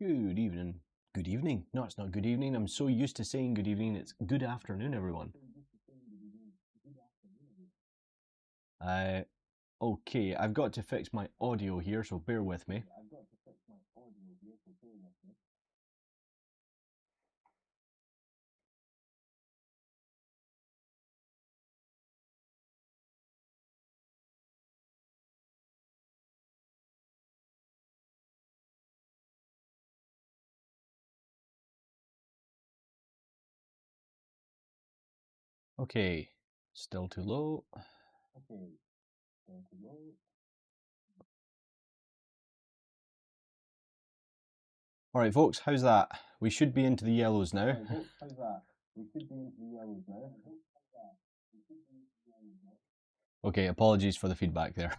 Good evening. Good evening. No, it's not good evening. I'm so used to saying good evening. It's good afternoon, everyone. Okay, I've got to fix my audio here, so bear with me. Okay, still too low. All right, folks, how's that? We should be into the yellows now. Okay, apologies for the feedback there.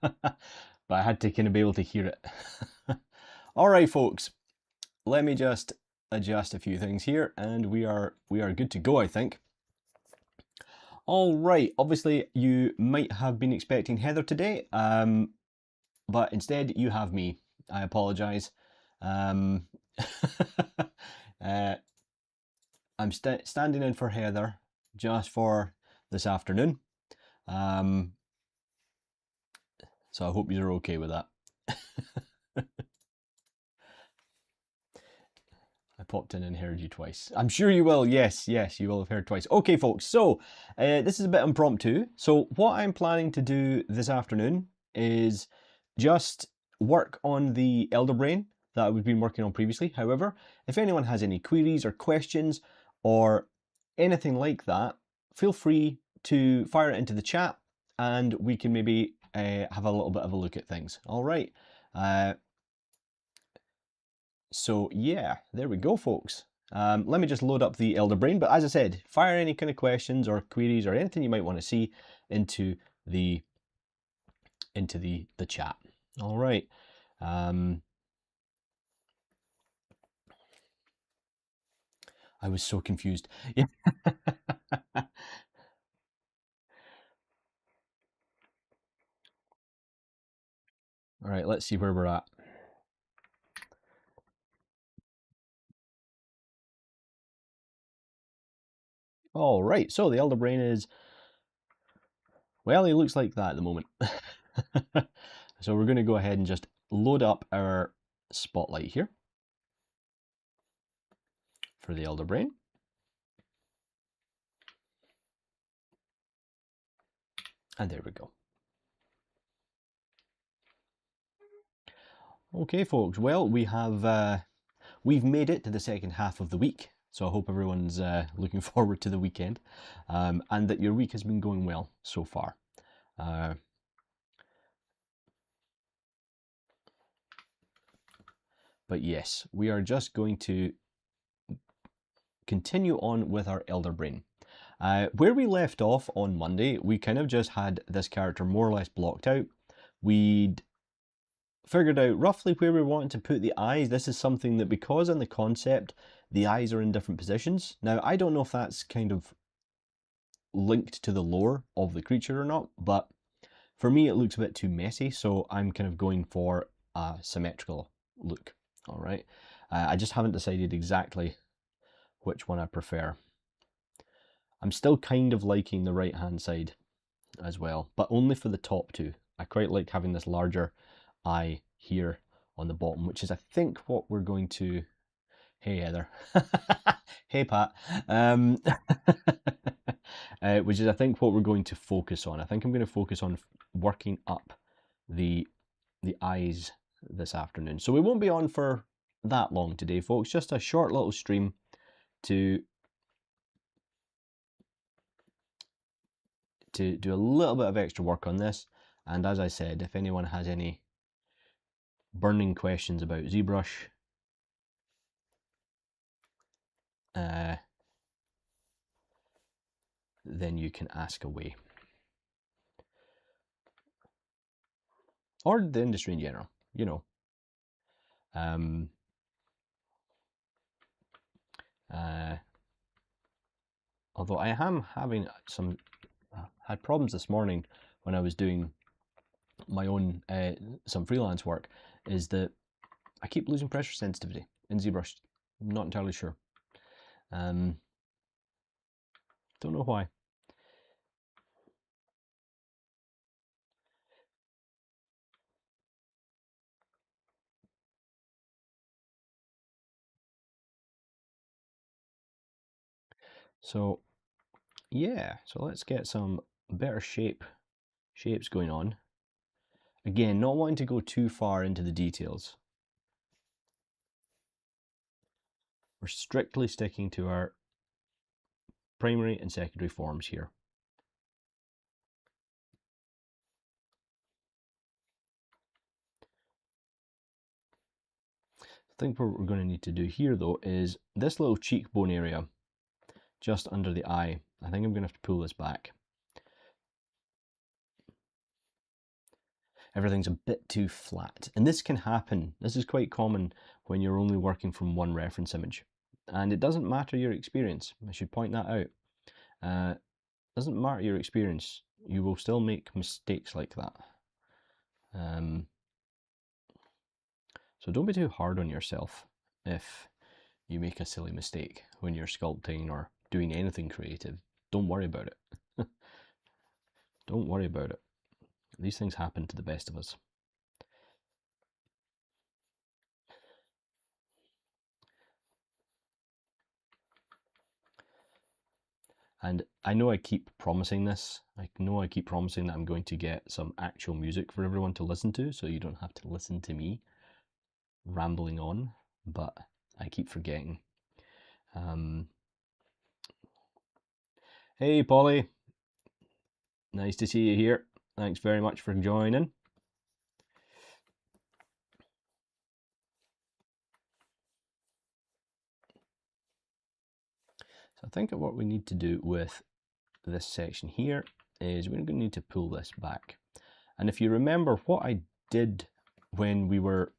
But I had to kind of be able to hear it. All right, folks, let me just adjust a few things here and we are good to go, I think. All right, obviously you might have been expecting Heather today, but instead you have me. I apologize. I'm standing in for Heather just for this afternoon. So I hope you're okay with that. I popped in and heard you twice. I'm sure you will. Yes, you will have heard twice. Okay, folks. So this is a bit impromptu. So what I'm planning to do this afternoon is just work on the Elder Brain that we've been working on previously. However, if anyone has any queries or questions or anything like that, feel free to fire it into the chat and we can maybe have a little bit of a look at things. All right. So yeah, there we go, folks. Let me just load up the Elder Brain. But as I said, fire any kind of questions or queries or anything you might want to see into the chat. All right. I was so confused. Yeah. All right, let's see where we're at. All right, so the Elder Brain is, well, he looks like that at the moment. So we're going to go ahead and just load up our spotlight here for the Elder Brain. And there we go. Okay, folks. Well, we've made it to the second half of the week, so I hope everyone's looking forward to the weekend, and that your week has been going well so far. But yes, we are just going to continue on with our Elder Brain. Where we left off on Monday, we kind of just had this character more or less blocked out. We'd figured out roughly where we wanted to put the eyes. This is something that, because in the concept the eyes are in different positions. Now, I don't know if that's kind of linked to the lore of the creature or not, but for me it looks a bit too messy, so I'm kind of going for a symmetrical look. All right, I just haven't decided exactly which one I prefer. I'm still kind of liking the right hand side as well, but only for the top two. I quite like having this larger eye here on the bottom, which is I think what we're going to... Hey Heather. Hey Pat. Which is I think what we're going to focus on. I think I'm going to focus on working up the eyes this afternoon. So we won't be on for that long today, folks. Just a short little stream to do a little bit of extra work on this. And as I said, if anyone has any burning questions about Zbrush, then you can ask away. Or the industry in general, you know. Although I am having had problems this morning when I was doing my own some freelance work, is that I keep losing pressure sensitivity in ZBrush. I'm not entirely sure. Don't know why. So yeah, so let's get some better shapes going on. Again, not wanting to go too far into the details. We're strictly sticking to our primary and secondary forms here. I think what we're going to need to do here though is this little cheekbone area just under the eye. I think I'm going to have to pull this back. Everything's a bit too flat, and this can happen. This is quite common when you're only working from one reference image, and it doesn't matter your experience. I should point that out. Doesn't matter your experience, you will still make mistakes like that. So don't be too hard on yourself if you make a silly mistake when you're sculpting or doing anything creative. Don't worry about it. Don't worry about it. These things happen to the best of us. And I know I keep promising this. I know I keep promising that I'm going to get some actual music for everyone to listen to, so you don't have to listen to me rambling on, but I keep forgetting. Hey, Polly. Nice to see you here. Thanks very much for joining. So I think what we need to do with this section here is we're going to need to pull this back. And if you remember what I did when we were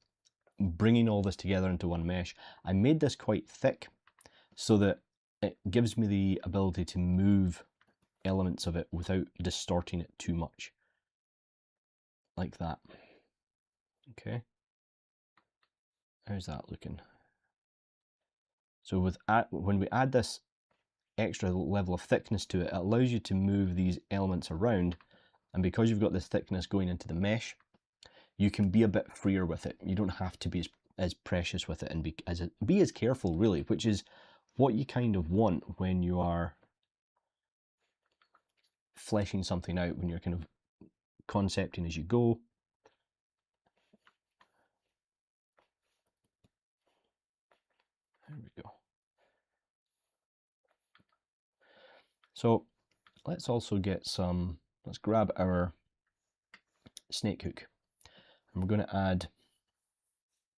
bringing all this together into one mesh, I made this quite thick so that it gives me the ability to move elements of it without distorting it too much. Like that. Okay. How's that looking? So when we add this extra level of thickness to it, it allows you to move these elements around, and because you've got this thickness going into the mesh, you can be a bit freer with it. You don't have to be as precious with it and be as careful, really, which is what you kind of want when you are fleshing something out, when you're kind of concepting as you go. There we go. So let's also get some, let's grab our snake hook. And we're going to add,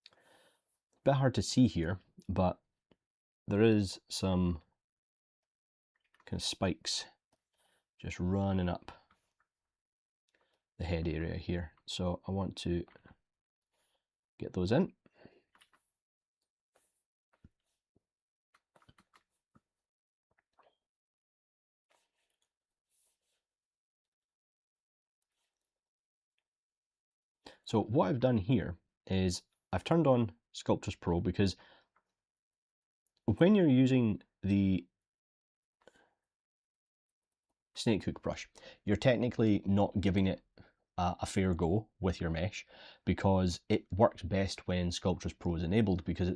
a bit hard to see here, but there is some kind of spikes just running up the head area here. So I want to get those in. So what I've done here is I've turned on Sculptris Pro because when you're using the snake hook brush, you're technically not giving it a fair go with your mesh, because it works best when Sculptris Pro is enabled, because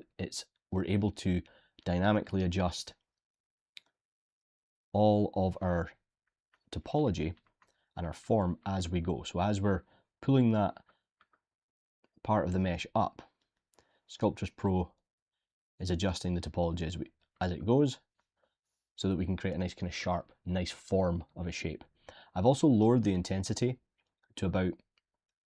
we're able to dynamically adjust all of our topology and our form as we go. So as we're pulling that part of the mesh up, Sculptris Pro is adjusting the topology as it goes, so that we can create a nice kind of sharp, nice form of a shape. I've also lowered the intensity to about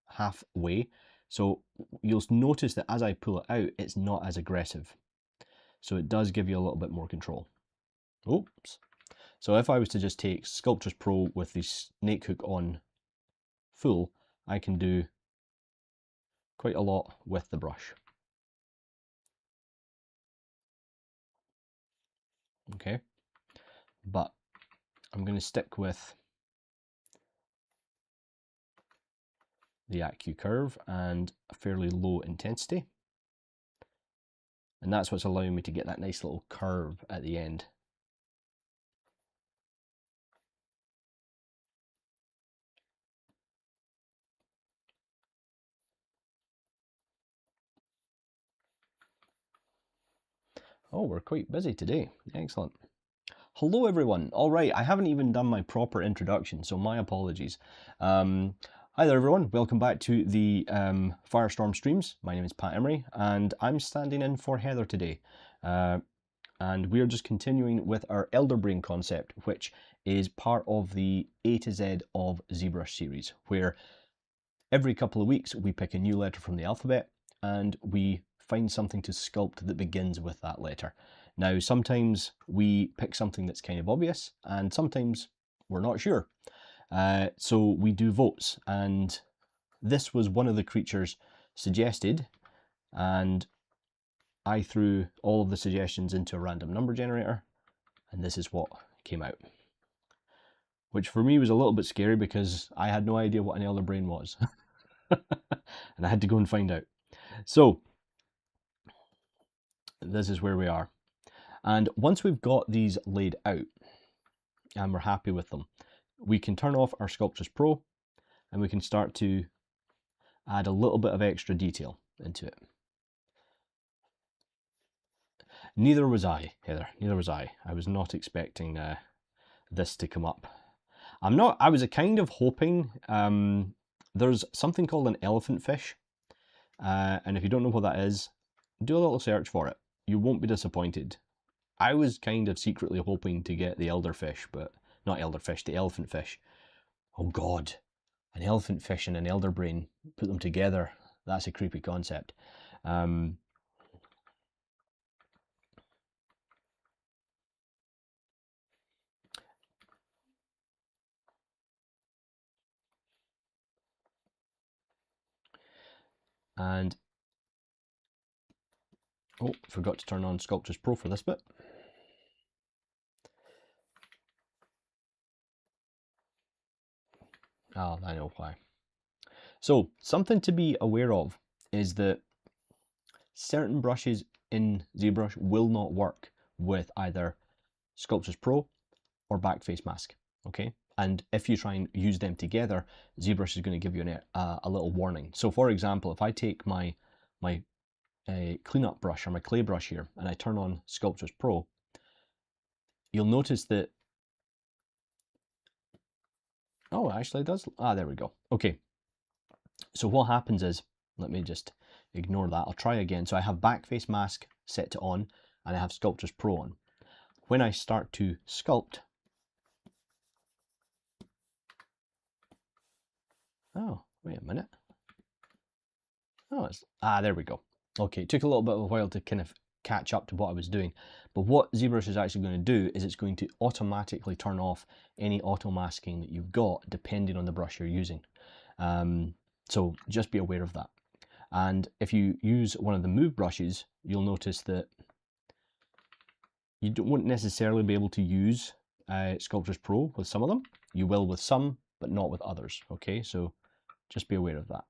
halfway, so you'll notice that as I pull it out, it's not as aggressive. So it does give you a little bit more control. Oops. So if I was to just take Sculptris Pro with the snake hook on full, I can do quite a lot with the brush. Okay, but I'm going to stick with the AccuCurve and a fairly low intensity. And that's what's allowing me to get that nice little curve at the end. Oh, we're quite busy today. Excellent. Hello everyone. All right, I haven't even done my proper introduction, so my apologies. Hi there everyone, welcome back to the Firestorm streams. My name is Pat Imrie and I'm standing in for Heather today. And we're just continuing with our Elder Brain concept, which is part of the A to Z of Zbrush series, where every couple of weeks we pick a new letter from the alphabet and we find something to sculpt that begins with that letter. Now, sometimes we pick something that's kind of obvious and sometimes we're not sure. So we do votes, and this was one of the creatures suggested, and I threw all of the suggestions into a random number generator, and this is what came out. Which for me was a little bit scary because I had no idea what an Elder Brain was. And I had to go and find out. So, this is where we are. And once we've got these laid out and we're happy with them, we can turn off our Sculptris Pro and we can start to add a little bit of extra detail into it. Neither was I, Heather, neither was I. I was not expecting this to come up. I was kind of hoping, there's something called an elephant fish. And if you don't know what that is, do a little search for it. You won't be disappointed. I was kind of secretly hoping to get the elderfish, but not elderfish, the elephant fish. Oh God, an elephant fish and an elder brain, put them together. That's a creepy concept. And, oh, forgot to turn on Sculptris Pro for this bit. Oh, I know why. So, something to be aware of is that certain brushes in ZBrush will not work with either Sculptris Pro or Backface Mask, okay? And if you try and use them together, ZBrush is going to give you a little warning. So for example, if I take my cleanup brush or my clay brush here and I turn on Sculptris Pro, you'll notice that, oh, actually it does, there we go. Okay, so what happens is, let me just ignore that, I'll try again. So I have Backface Mask set to on and I have Sculptris Pro on. When I start to sculpt, oh, wait a minute. Oh, there we go. Okay, it took a little bit of a while to kind of catch up to what I was doing. But what ZBrush is actually going to do is it's going to automatically turn off any auto masking that you've got depending on the brush you're using. So just be aware of that. And if you use one of the move brushes, you'll notice that you won't necessarily be able to use Sculptris Pro with some of them. You will with some, but not with others. Okay, so just be aware of that.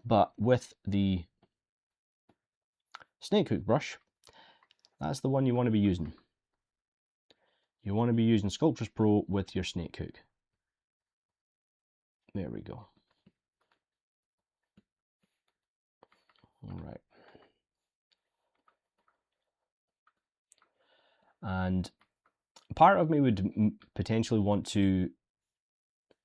But with the snake hook brush, that's the one you want to be using. You want to be using Sculptris Pro with your snake hook. There we go. All right. And part of me would potentially want to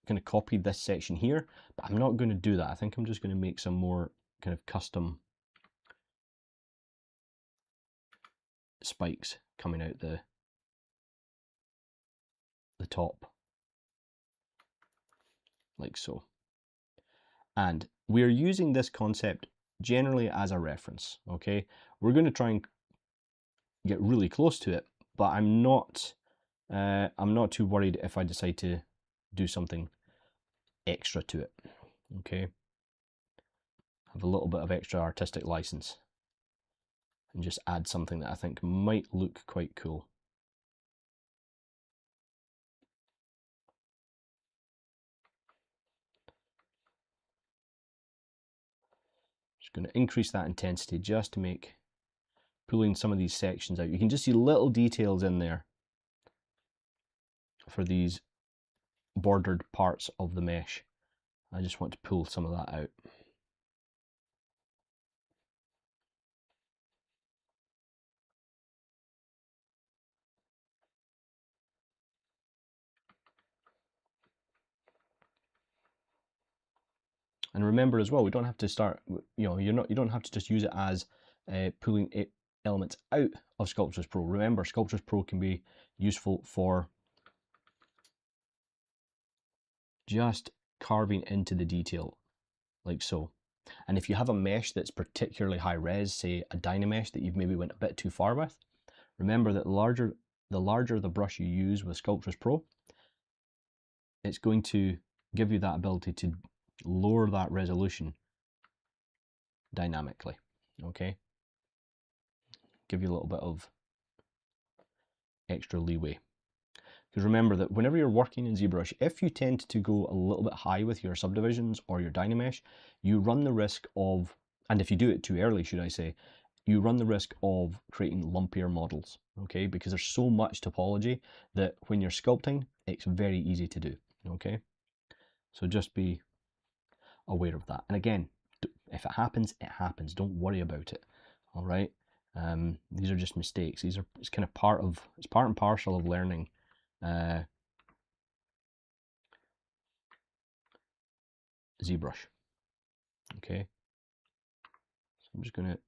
kind of copy this section here, but I'm not going to do that. I think I'm just going to make some more kind of custom spikes coming out the top, like so. And we're using this concept generally as a reference, okay? We're going to try and get really close to it, but I'm not too worried if I decide to do something extra to it, okay? Have a little bit of extra artistic license and just add something that I think might look quite cool. Just going to increase that intensity just to make pulling some of these sections out. You can just see little details in there for these bordered parts of the mesh. I just want to pull some of that out. And remember as well, we don't have to start, you know, you don't have to just use it as pulling elements out of Sculptris Pro. Remember, Sculptris Pro can be useful for just carving into the detail, like so. And if you have a mesh that's particularly high res, say a Dynamesh that you've maybe went a bit too far with, remember that the larger the brush you use with Sculptris Pro, it's going to give you that ability to lower that resolution dynamically, okay? Give you a little bit of extra leeway. Because remember that whenever you're working in ZBrush, if you tend to go a little bit high with your subdivisions or your Dynamesh, you run the risk of, and if you do it too early, should I say, you run the risk of creating lumpier models, okay? Because there's so much topology that when you're sculpting, it's very easy to do, okay? So just be aware of that. And again, if it happens, it happens. Don't worry about it, all right? These are just mistakes. It's kind of part and parcel of learning ZBrush. Okay, so I'm just going to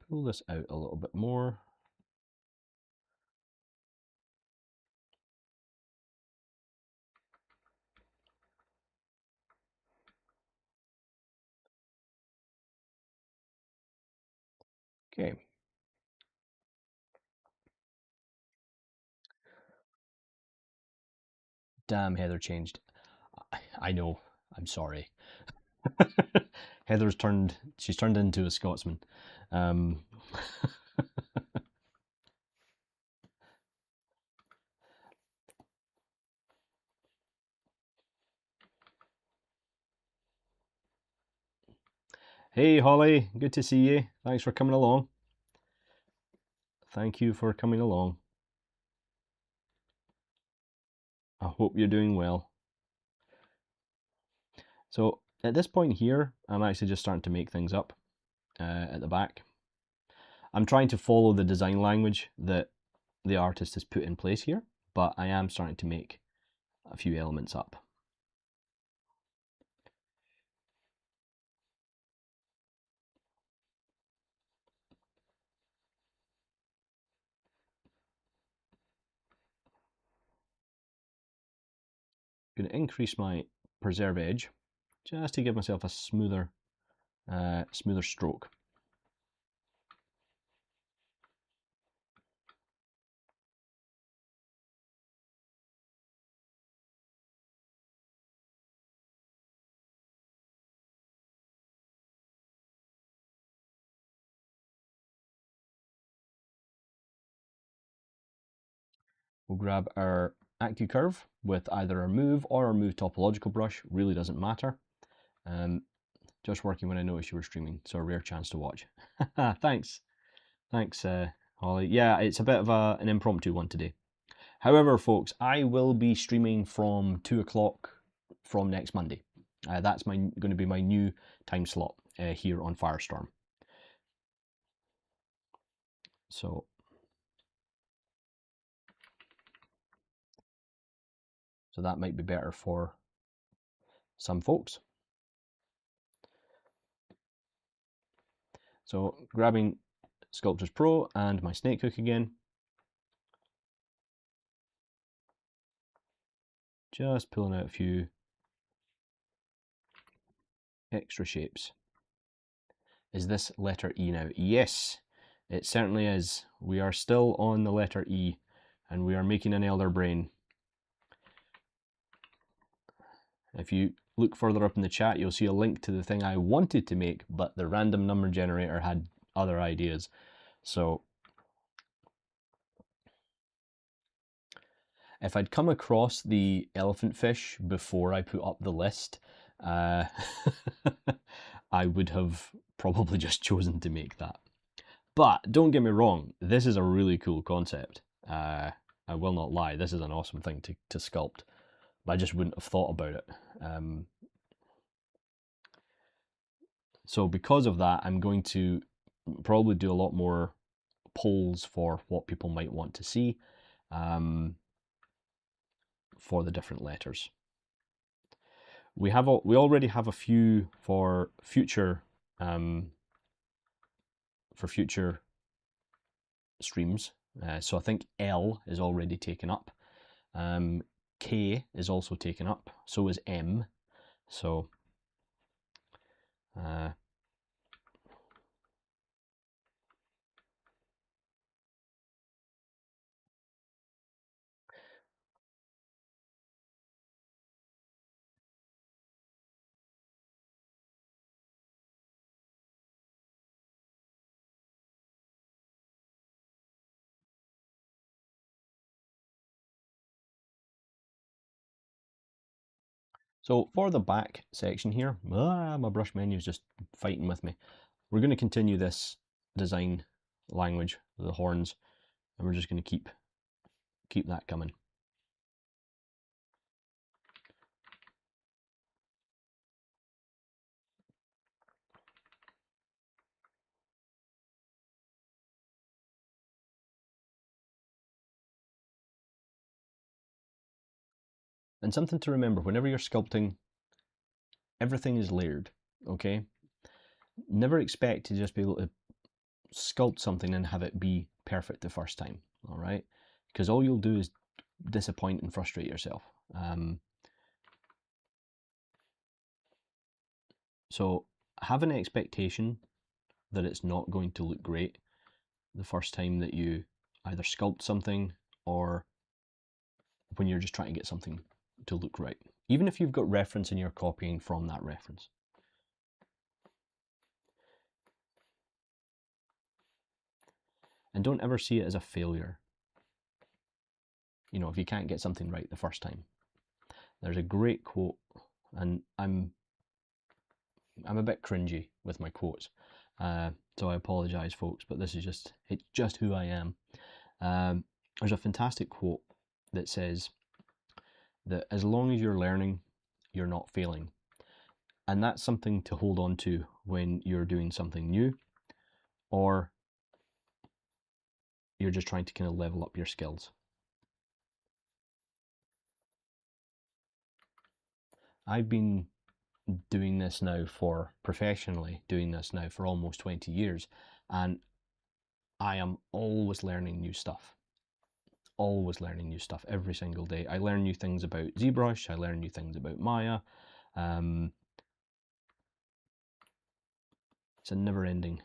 pull this out a little bit more. Okay. Damn, Heather changed. I know. I'm sorry. She's turned into a Scotsman. Hey Holly, good to see you. Thanks for coming along. Thank you for coming along. I hope you're doing well. So at this point here, I'm actually just starting to make things up at the back. I'm trying to follow the design language that the artist has put in place here, but I am starting to make a few elements up. I'm going to increase my preserve edge just to give myself a smoother stroke. We'll grab our AccuCurve with either our Move or our Move topological brush, really doesn't matter. Just working when I noticed you were streaming, so a rare chance to watch. Thanks, Holly. Yeah, it's a bit of an impromptu one today. However, folks, I will be streaming from 2 o'clock from next Monday. That's going to be my new time slot here on Firestorm. So that might be better for some folks. So grabbing Sculptris Pro and my snake hook again. Just pulling out a few extra shapes. Is this letter E now? Yes, it certainly is. We are still on the letter E and we are making an elder brain. If you look further up in the chat, you'll see a link to the thing I wanted to make, but the random number generator had other ideas. So if I'd come across the elephant fish before I put up the list, I would have probably just chosen to make that. But don't get me wrong, this is a really cool concept. I will not lie, this is an awesome thing to sculpt. I just wouldn't have thought about it. So because of that, I'm going to probably do a lot more polls for what people might want to see for the different letters. We already have a few for future streams. So I think L is already taken up. K is also taken up. So is M. So So for the back section here, my brush menu is just fighting with me. We're going to continue this design language, the horns, and we're just going to keep that coming. And something to remember, whenever you're sculpting, everything is layered, okay? Never expect to just be able to sculpt something and have it be perfect the first time, all right? Because all you'll do is disappoint and frustrate yourself. So have an expectation that it's not going to look great the first time that you either sculpt something or when you're just trying to get something to look right, even if you've got reference and you're copying from that reference. And don't ever see it as a failure, you know, if you can't get something right the first time. There's a great quote, and I'm a bit cringy with my quotes, so I apologize, folks, but this is it's just who I am. There's a fantastic quote that says that as long as you're learning, you're not failing. And that's something to hold on to when you're doing something new, or you're just trying to kind of level up your skills. I've been doing this now professionally doing this now for almost 20 years, and I am always learning new stuff. Always learning new stuff every single day. I learn new things about Zbrush, I learn new things about Maya. It's a never ending.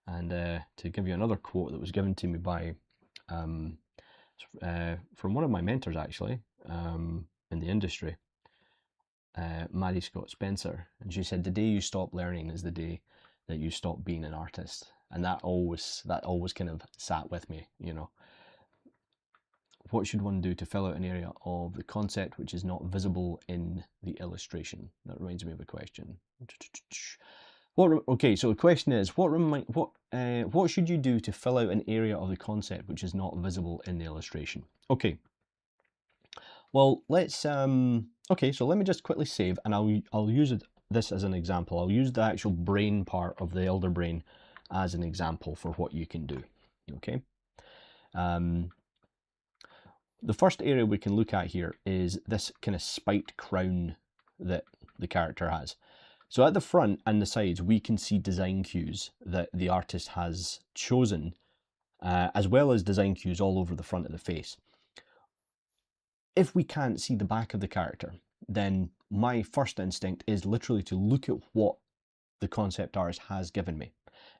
And to give you another quote that was given to me by from one of my mentors actually in the industry, Maddie Scott Spencer, and she said, "The day you stop learning is the day that you stop being an artist." And that always kind of sat with me, you know. What should one do to fill out an area of the concept which is not visible in the illustration? That reminds me of a question. Okay, so the question is, what should you do to fill out an area of the concept which is not visible in the illustration? Okay. Well, let's okay, so let me just quickly save, and I'll use this as an example. I'll use the actual brain part of the elder brain as an example for what you can do. Okay. The first area we can look at here is this kind of spiked crown that the character has. So at the front and the sides, we can see design cues that the artist has chosen, as well as design cues all over the front of the face. If we can't see the back of the character, then my first instinct is literally to look at what the concept artist has given me.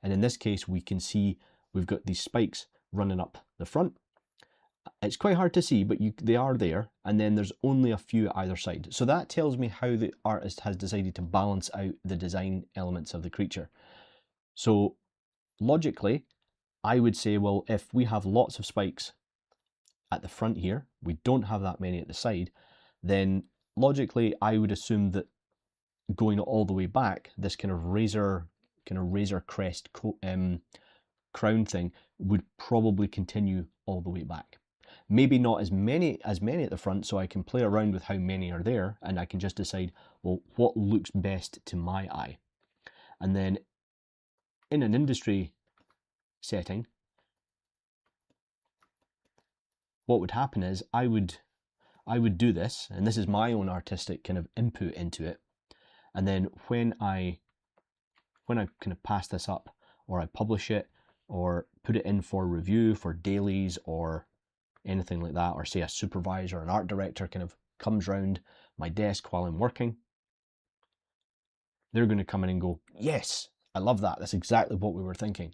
And in this case, we can see we've got these spikes running up the front. It's quite hard to see, but they are there, and then there's only a few either side. So that tells me how the artist has decided to balance out the design elements of the creature. So logically, I would say, well, if we have lots of spikes at the front here, we don't have that many at the side, then logically I would assume that going all the way back, this kind of razor crest crown thing would probably continue all the way back. Maybe not as many at the front, so I can play around with how many are there, and I can just decide, well, what looks best to my eye. And then in an industry setting, what would happen is I would do this, and this is my own artistic kind of input into it. And then when I kind of pass this up, or I publish it, or put it in for review for dailies or anything like that, or say a supervisor, an art director kind of comes round my desk while I'm working, they're going to come in and go, yes, I love that. That's exactly what we were thinking.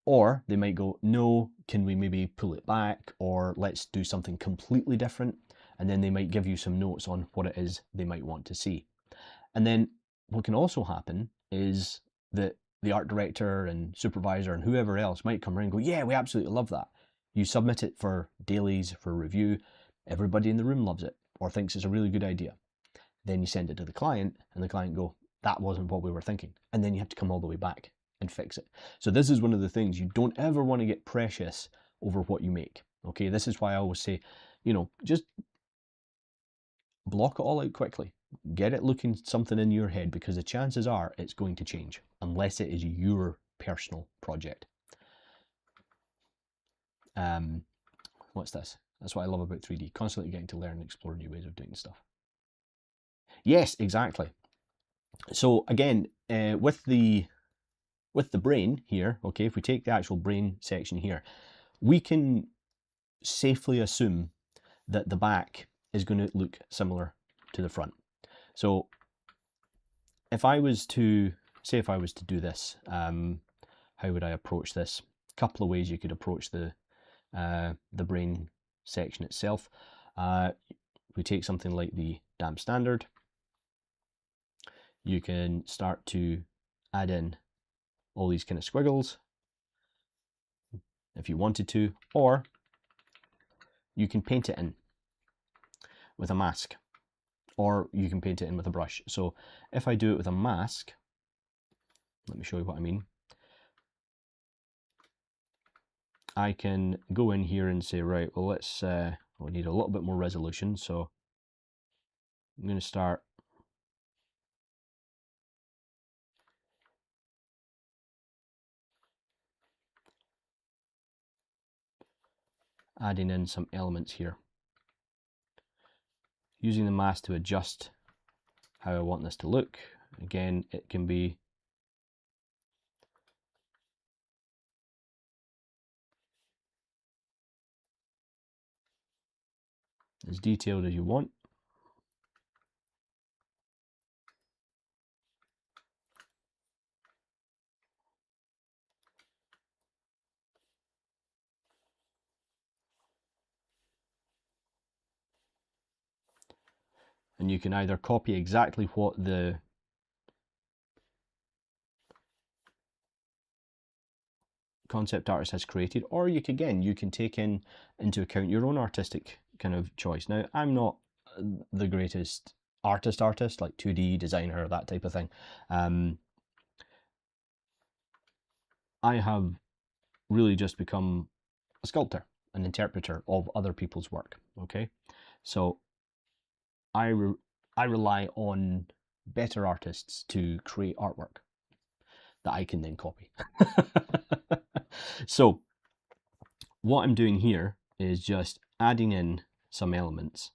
Or they might go, no, can we maybe pull it back, or let's do something completely different. And then they might give you some notes on what it is they might want to see. And then what can also happen is that the art director and supervisor and whoever else might come around and go, yeah, we absolutely love that. You submit it for dailies, for review. Everybody in the room loves it or thinks it's a really good idea. Then you send it to the client and the client go, that wasn't what we were thinking. And then you have to come all the way back and fix it. So this is one of the things, you don't ever want to get precious over what you make. Okay, this is why I always say, just block it all out quickly. Get it looking something in your head, because the chances are it's going to change unless it is your personal project. What's this? That's what I love about 3D, constantly getting to learn and explore new ways of doing stuff. Yes, exactly. So again, with the brain here, okay, if we take the actual brain section here, we can safely assume that the back is going to look similar to the front. So if I was to do this, how would I approach this? A couple of ways you could approach the brain section itself. We take something like the damp standard. You can start to add in all these kind of squiggles if you wanted to, or you can paint it in with a mask, or you can paint it in with a brush. So if I do it with a mask, let me show you what I mean. I can go in here and say, right, well, let's, we need a little bit more resolution. So I'm going to start adding in some elements here, using the mask to adjust how I want this to look. Again, it can be as detailed as you want. And you can either copy exactly what the concept artist has created, or you can take into account your own artistic kind of choice. Now, I'm not the greatest artist like 2D designer, that type of thing. I have really just become a sculptor, an interpreter of other people's work. Okay, so I rely on better artists to create artwork that I can then copy. So what I'm doing here is just adding in some elements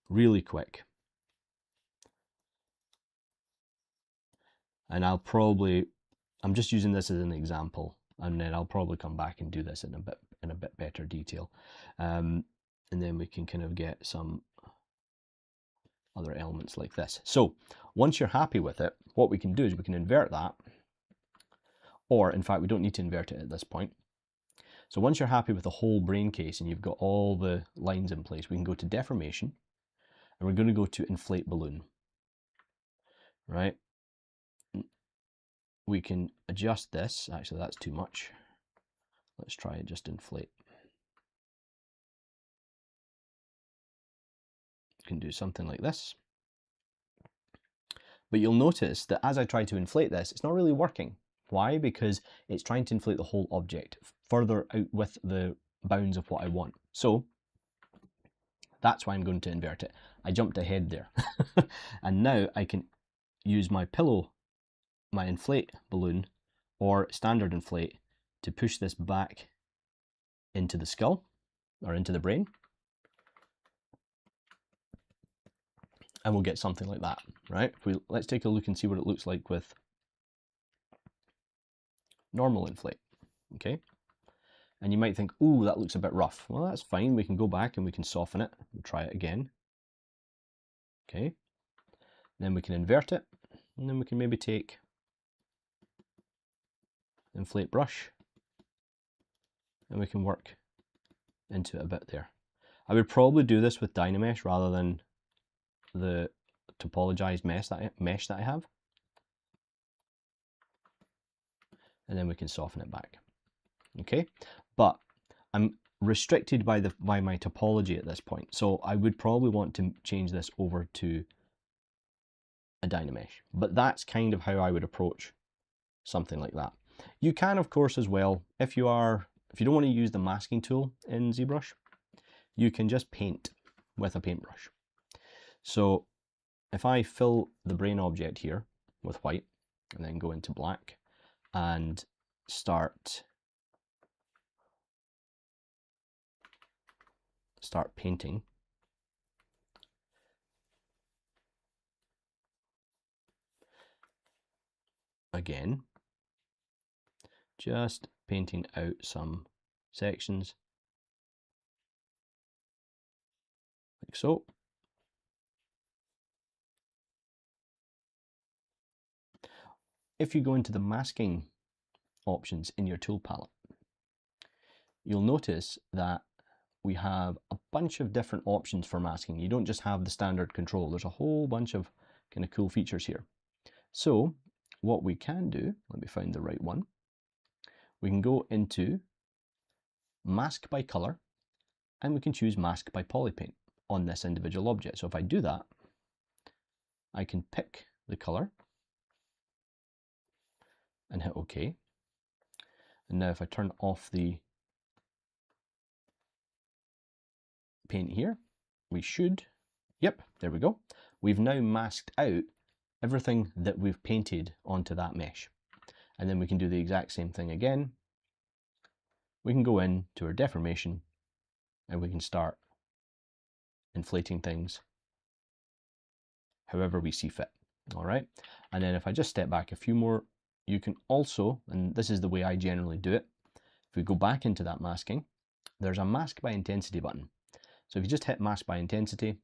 really quick. And I'm just using this as an example, and then I'll probably come back and do this in a bit better detail. And then we can kind of get some other elements like this. So once you're happy with it, what we can do is we can invert that, or in fact, we don't need to invert it at this point. So once you're happy with the whole brain case and you've got all the lines in place, we can go to deformation, and we're going to go to inflate balloon, right? We can adjust this. Actually, that's too much. Let's try it just inflate. can do something like this. But you'll notice that as I try to inflate this, it's not really working. Why? Because it's trying to inflate the whole object further out with the bounds of what I want. So that's why I'm going to invert it. I jumped ahead there. And now I can use my pillow, my inflate balloon, or standard inflate to push this back into the skull or into the brain. And we'll get something like that, right? Let's take a look and see what it looks like with normal inflate, okay? And you might think, ooh, that looks a bit rough. Well, that's fine. We can go back and we can soften it. We'll try it again. Okay. Then we can invert it. And then we can maybe take inflate brush and we can work into it a bit there. I would probably do this with Dynamesh rather than the topologized mesh that I have. And then we can soften it back. Okay, but I'm restricted by my topology at this point, so I would probably want to change this over to a Dynamesh. But that's kind of how I would approach something like that. You can, of course, as well, if you don't want to use the masking tool in Zbrush, you can just paint with a paintbrush. So if I fill the brain object here with white and then go into black and start painting, again, just painting out some sections like so. If you go into the masking options in your tool palette, you'll notice that we have a bunch of different options for masking. You don't just have the standard control. There's a whole bunch of kind of cool features here. So what we can do, let me find the right one. We can go into mask by color and we can choose mask by polypaint on this individual object. So if I do that, I can pick the color and hit OK. And now if I turn off the paint here, we should, yep, there we go. We've now masked out everything that we've painted onto that mesh. And then we can do the exact same thing again. We can go in to our deformation and we can start inflating things however we see fit. All right. And then if I just step back a few more, you can also, and this is the way I generally do it, if we go back into that masking, there's a mask by intensity button. So if you just hit mask by intensity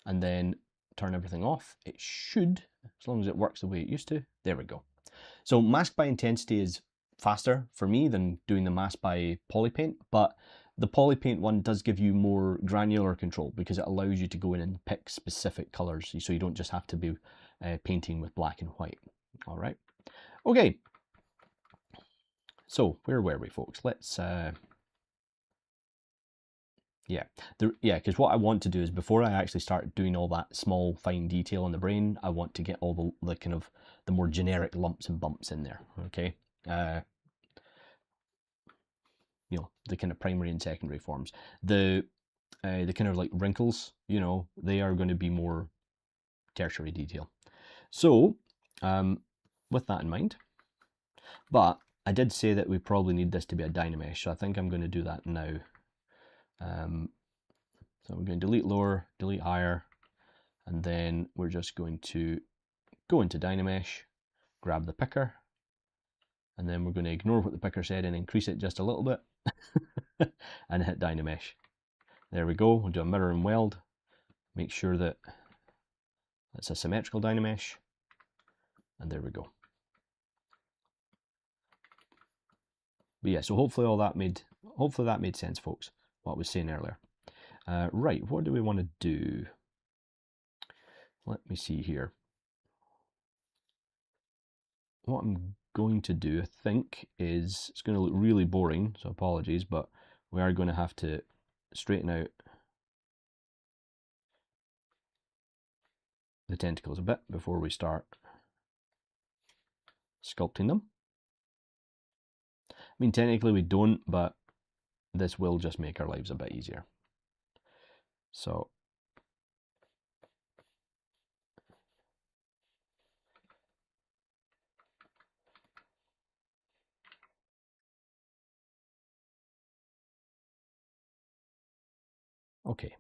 and then turn everything off, it should, as long as it works the way it used to, there we go. So mask by intensity is faster for me than doing the mask by polypaint, but the polypaint one does give you more granular control because it allows you to go in and pick specific colors, so you don't just have to be painting with black and white. All right. Okay. So where were we, folks? Let's because what I want to do is before I actually start doing all that small fine detail on the brain, I want to get all the kind of the more generic lumps and bumps in there. Okay. You know, the kind of primary and secondary forms. The kind of like wrinkles, you know, they are going to be more tertiary detail. So with that in mind, but I did say that we probably need this to be a Dynamesh, so I think I'm going to do that now. So we're going to delete lower, delete higher, and then we're just going to go into Dynamesh, grab the picker, and then we're going to ignore what the picker said and increase it just a little bit and hit Dynamesh. There we go. We'll do a mirror and weld. Make sure that it's a symmetrical Dynamesh, and there we go. But yeah, so hopefully that made sense, folks, what I was saying earlier. Right, what do we want to do? Let me see here. What I'm going to do, I think, is, it's going to look really boring, so apologies, but we are going to have to straighten out the tentacles a bit before we start sculpting them. I mean, technically we don't, but this will just make our lives a bit easier. So okay.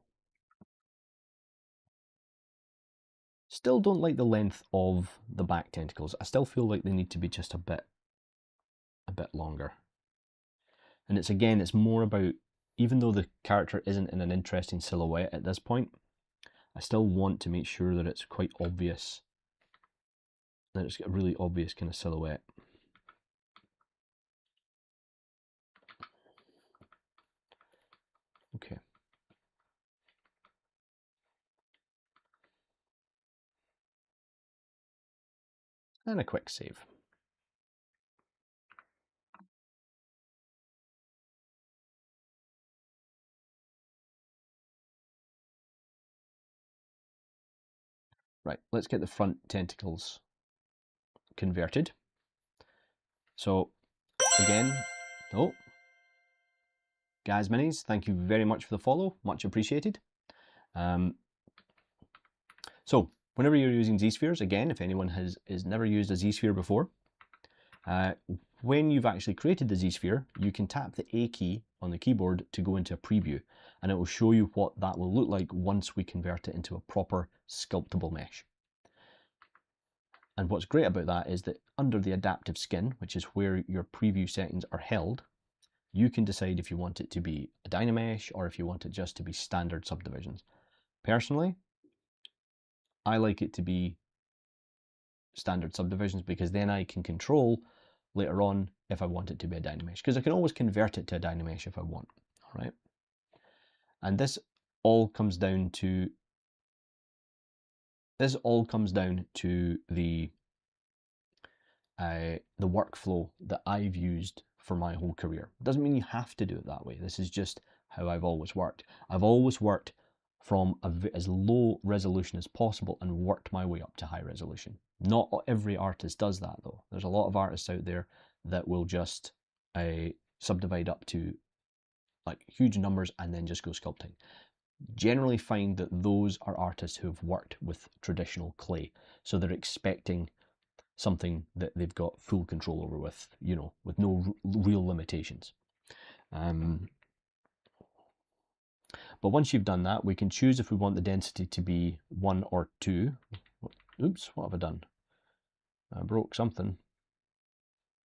Still don't like the length of the back tentacles. I still feel like they need to be just a bit longer. And it's more about, even though the character isn't in an interesting silhouette at this point, I still want to make sure that it's quite obvious, that it's got a really obvious kind of silhouette. Okay. And a quick save. Right, let's get the front tentacles converted. So again, Guys Minis, thank you very much for the follow, much appreciated. So whenever you're using Z-spheres, again, if anyone has never used a Z-sphere before, when you've actually created the Z-sphere, you can tap the A key on the keyboard to go into a preview, and it will show you what that will look like once we convert it into a proper sculptable mesh. And what's great about that is that under the adaptive skin, which is where your preview settings are held, you can decide if you want it to be a Dynamesh or if you want it just to be standard subdivisions. Personally, I like it to be standard subdivisions, because then I can control later on if I want it to be a Dynamesh, because I can always convert it to a Dynamesh if I want. All right. And this all comes down to the workflow that I've used for my whole career. It doesn't mean you have to do it that way. This is just how I've always worked. I've always worked from as low resolution as possible and worked my way up to high resolution. Not every artist does that though. There's a lot of artists out there that will just subdivide up to like huge numbers and then just go sculpting. Generally find that those are artists who have worked with traditional clay, so they're expecting something that they've got full control over with, you know, with no real limitations. But once you've done that, we can choose if we want the density to be 1 or 2. Oops, what have I done? I broke something.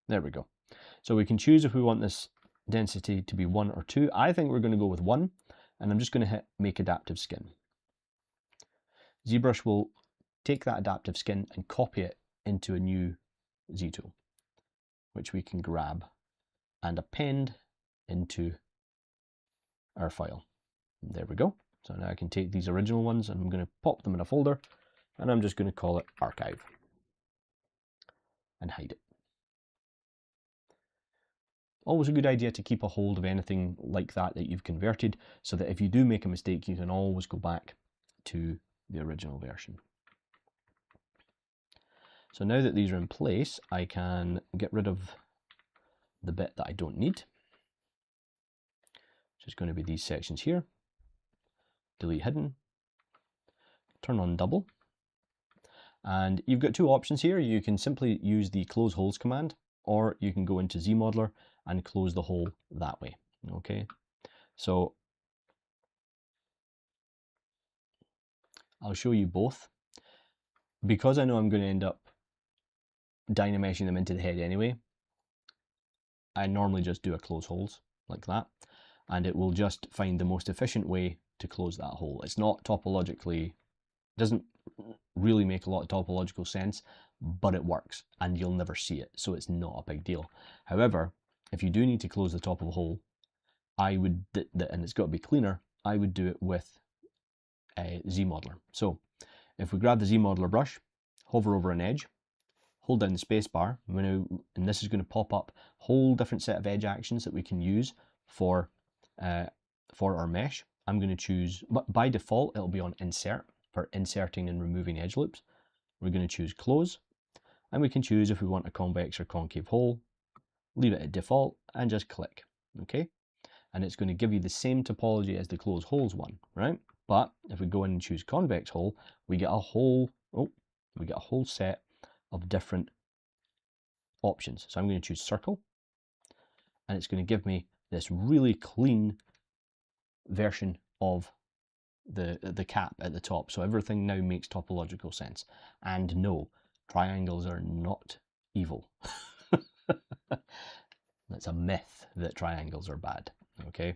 There we go. So we can choose if we want this density to be 1 or 2. I think we're going to go with 1, and I'm just going to hit Make Adaptive Skin. ZBrush will take that adaptive skin and copy it into a new Z tool, which we can grab and append into our file. And there we go. So now I can take these original ones and I'm going to pop them in a folder, and I'm just going to call it Archive and hide it. Always a good idea to keep a hold of anything like that you've converted, so that if you do make a mistake, you can always go back to the original version. So now that these are in place, I can get rid of the bit that I don't need, which is going to be these sections here. Delete hidden, turn on double, and you've got two options here. You can simply use the close holes command, or you can go into ZModeler and close the hole that way. Okay, so I'll show you both. Because I know I'm going to end up Dynameshing them into the head anyway, I normally just do a close holes like that, and it will just find the most efficient way to close that hole. It's not topologically, doesn't really make a lot of topological sense, but it works and you'll never see it, so it's not a big deal. However, if you do need to close the top of a hole, I would, and it's got to be cleaner, I would do it with a ZModeler. So if we grab the ZModeler brush, hover over an edge, hold down the space bar, and this is going to pop up a whole different set of edge actions that we can use for our mesh. I'm going to choose, but by default it'll be on insert. for inserting and removing edge loops. We're going to choose close, and we can choose if we want a convex or concave hole, leave it at default, and just click, okay? And it's going to give you the same topology as the close holes one, right? But if we go in and choose convex hole, we get a whole set of different options. So I'm going to choose circle, and it's going to give me this really clean version of the cap at the top. So everything now makes topological sense. And no, triangles are not evil. That's a myth that triangles are bad, okay?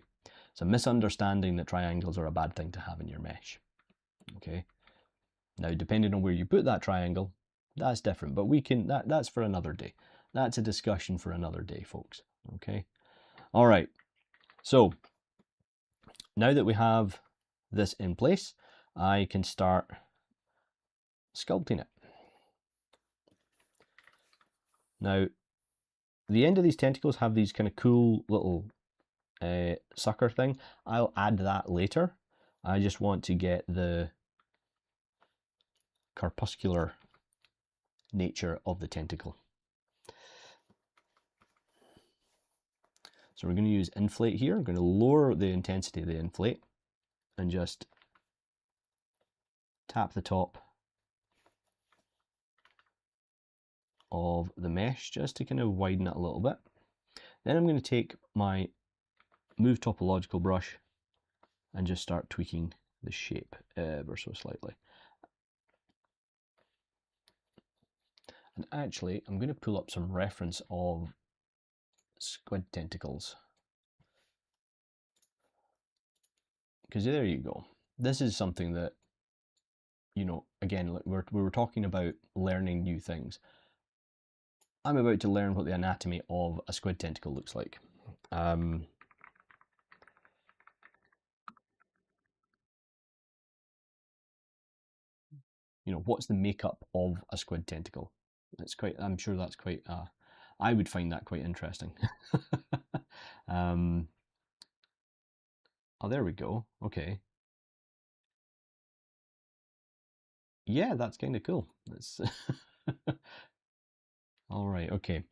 It's a misunderstanding that triangles are a bad thing to have in your mesh, okay? Now, depending on where you put that triangle, that's different, but that's for another day. That's a discussion for another day, folks, okay? All right, so now that we have this in place, I can start sculpting it. Now, the end of these tentacles have these kind of cool little sucker thing. I'll add that later. I just want to get the corpuscular nature of the tentacle. So we're going to use inflate here. I'm going to lower the intensity of the inflate and just tap the top of the mesh just to kind of widen it a little bit. Then I'm going to take my move topological brush and just start tweaking the shape ever so slightly. And actually, I'm going to pull up some reference of squid tentacles. Because there you go. This is something that, you know, again, we were talking about learning new things. I'm about to learn what the anatomy of a squid tentacle looks like. You know, what's the makeup of a squid tentacle? I'm sure that's quite, I would find that quite interesting. Oh, there we go. Okay. Yeah, that's kind of cool. That's all right. Okay.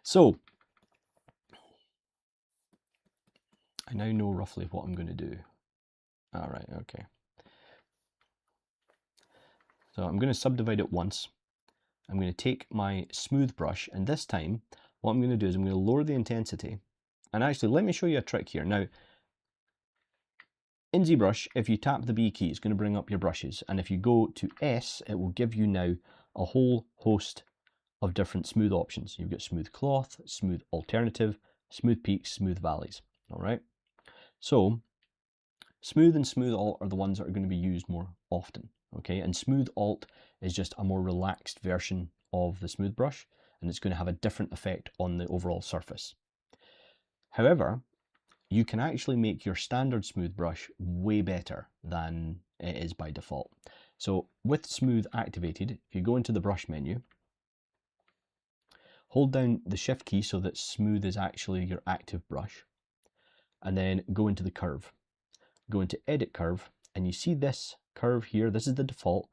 So I now know roughly what I'm going to do. All right. Okay. So I'm going to subdivide it once. I'm going to take my smooth brush, and this time what I'm going to do is I'm going to lower the intensity. And actually, let me show you a trick here. Now, in Zbrush, if you tap the B key, it's going to bring up your brushes. And if you go to S, it will give you now a whole host of different smooth options. You've got smooth cloth, smooth alternative, smooth peaks, smooth valleys. All right. So smooth and smooth alt are the ones that are going to be used more often. Okay. And smooth alt is just a more relaxed version of the smooth brush, and it's going to have a different effect on the overall surface. However, you can actually make your standard smooth brush way better than it is by default. So with smooth activated, if you go into the brush menu, hold down the shift key so that smooth is actually your active brush, and then go into the curve. Go into edit curve, and you see this curve here, this is the default.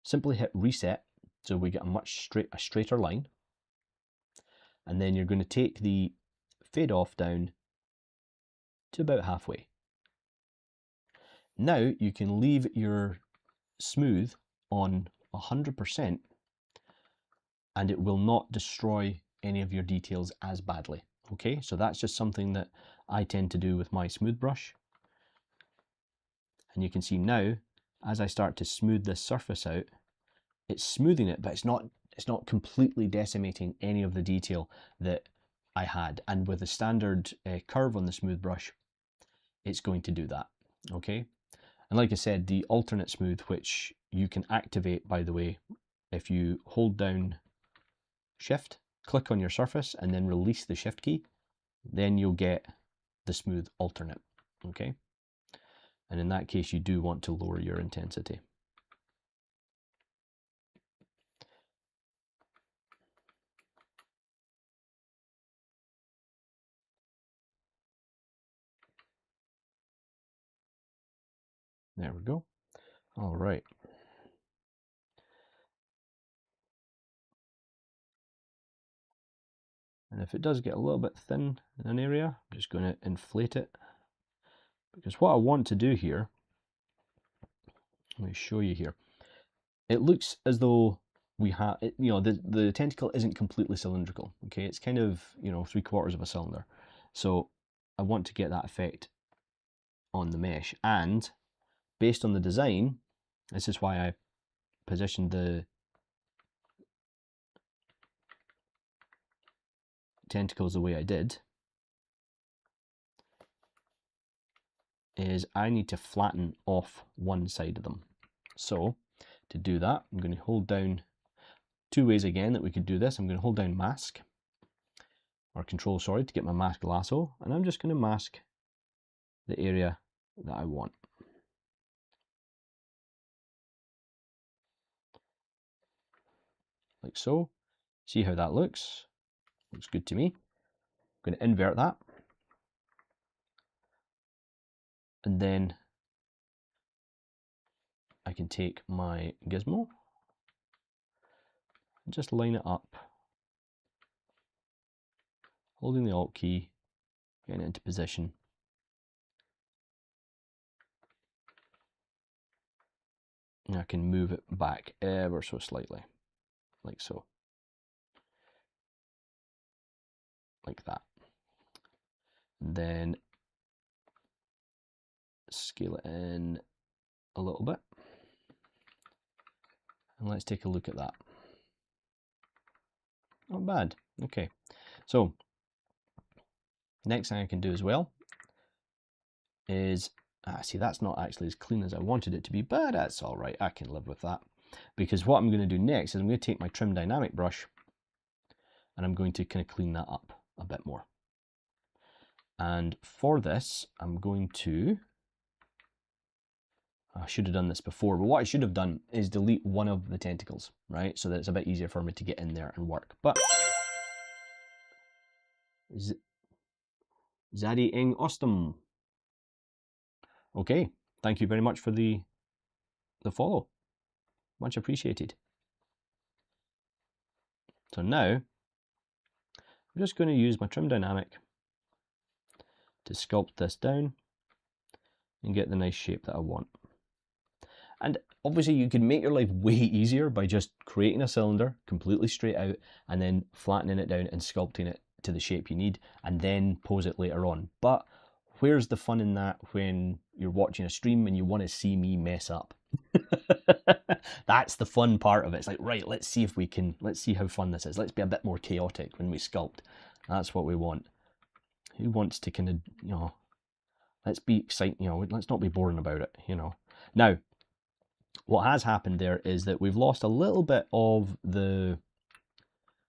Simply hit reset so we get a straighter line, and then you're going to take the fade off down to about halfway. Now you can leave your smooth on 100% and it will not destroy any of your details as badly. Okay, so that's just something that I tend to do with my smooth brush. And you can see now, as I start to smooth this surface out, it's smoothing it, but it's not completely decimating any of the detail that I had. And with a standard curve on the smooth brush, it's going to do that. Okay, and like I said, the alternate smooth, which you can activate, by the way, if you hold down shift, click on your surface, and then release the shift key, then you'll get the smooth alternate. Okay, and in that case, you do want to lower your intensity. There we go. All right. And if it does get a little bit thin in an area, I'm just going to inflate it. Because what I want to do here, let me show you here. It looks as though we have, you know, the tentacle isn't completely cylindrical. Okay, it's kind of, you know, 3/4 of a cylinder. So I want to get that effect on the mesh. And based on the design, this is why I positioned the tentacles the way I did, is I need to flatten off one side of them. So to do that, I'm going to hold down two ways again that we could do this. I'm going to hold down mask, or control, sorry, to get my mask lasso, and I'm just going to mask the area that I want. Like so. See how that looks? Looks good to me. I'm going to invert that. And then I can take my gizmo and just line it up, holding the Alt key, getting it into position. And I can move it back ever so slightly, like so. Like that. And then scale it in a little bit. And let's take a look at that. Not bad. Okay. So, next thing I can do as well is, see, that's not actually as clean as I wanted it to be, but that's all right. I can live with that. Because what I'm going to do next is I'm going to take my trim dynamic brush and I'm going to kind of clean that up a bit more. And for this, I'm going to, I should have done this before, but what I should have done is delete one of the tentacles, right? So that it's a bit easier for me to get in there and work. But Zaddy ing Ostum. Okay, thank you very much for the follow. Much appreciated. So now, I'm just going to use my trim dynamic to sculpt this down and get the nice shape that I want. And obviously you can make your life way easier by just creating a cylinder completely straight out and then flattening it down and sculpting it to the shape you need and then pose it later on. But where's the fun in that when you're watching a stream and you want to see me mess up? That's the fun part of it. It's like, right, let's see how fun this is. Let's be a bit more chaotic when we sculpt. That's what we want. Who wants to kind of, you know, let's be exciting, you know, let's not be boring about it, you know. Now, what has happened there is that we've lost a little bit of the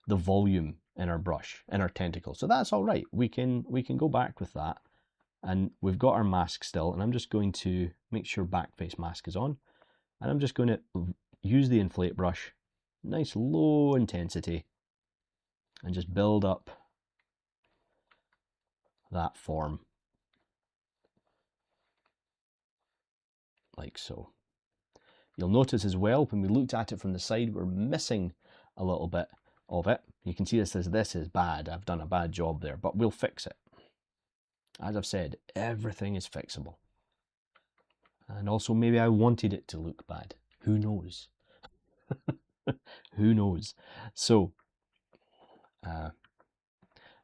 volume in our brush, in our tentacle. So that's all right. We can go back with that. And we've got our mask still, and I'm just going to make sure back face mask is on. And I'm just going to use the inflate brush, nice low intensity, and just build up that form. Like so. You'll notice as well, when we looked at it from the side, we're missing a little bit of it. You can see this is bad. I've done a bad job there, but we'll fix it. As I've said, everything is fixable. And also maybe I wanted it to look bad. Who knows? Who knows? So, now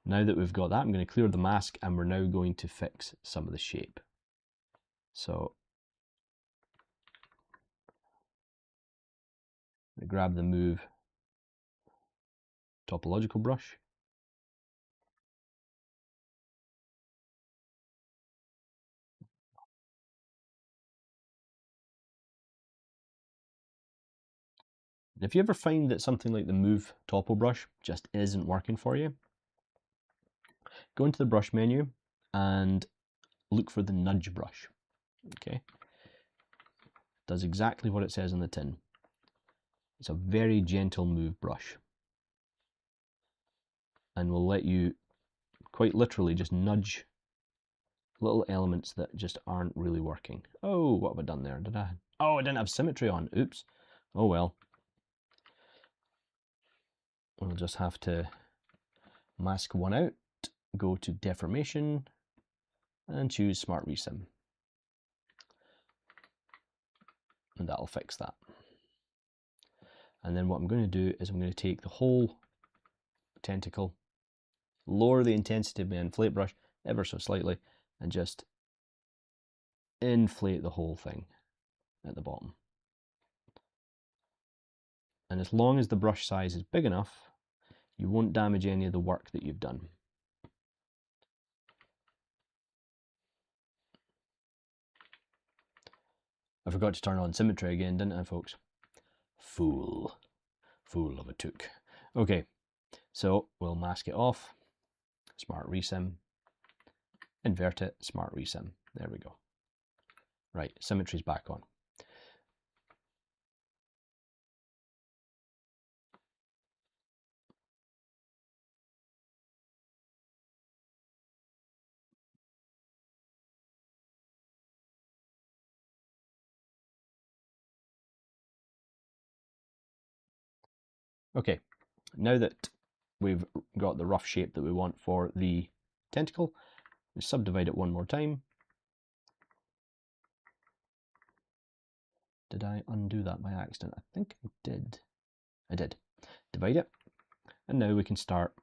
that we've got that, I'm going to clear the mask and we're now going to fix some of the shape. So, I grab the move topological brush. If you ever find that something like the move topo brush just isn't working for you, go into the brush menu and look for the nudge brush. Okay, does exactly what it says on the tin. It's a very gentle move brush and will let you quite literally just nudge little elements that just aren't really working. Oh, what have I done there? Did I Oh, I didn't have symmetry on. Oops. Oh well. We'll just have to mask one out, go to deformation, and choose Smart Resim. And that'll fix that. And then what I'm going to do is I'm going to take the whole tentacle, lower the intensity of my inflate brush ever so slightly, and just inflate the whole thing at the bottom. And as long as the brush size is big enough, you won't damage any of the work that you've done. I forgot to turn on symmetry again, didn't I, folks? Fool. Fool of a took. Okay, so we'll mask it off. Smart Resim. Invert it. Smart Resim. There we go. Right, symmetry's back on. Okay, now that we've got the rough shape that we want for the tentacle, we subdivide it one more time. Did I undo that by accident? I think I did. I did. Divide it, and now we can start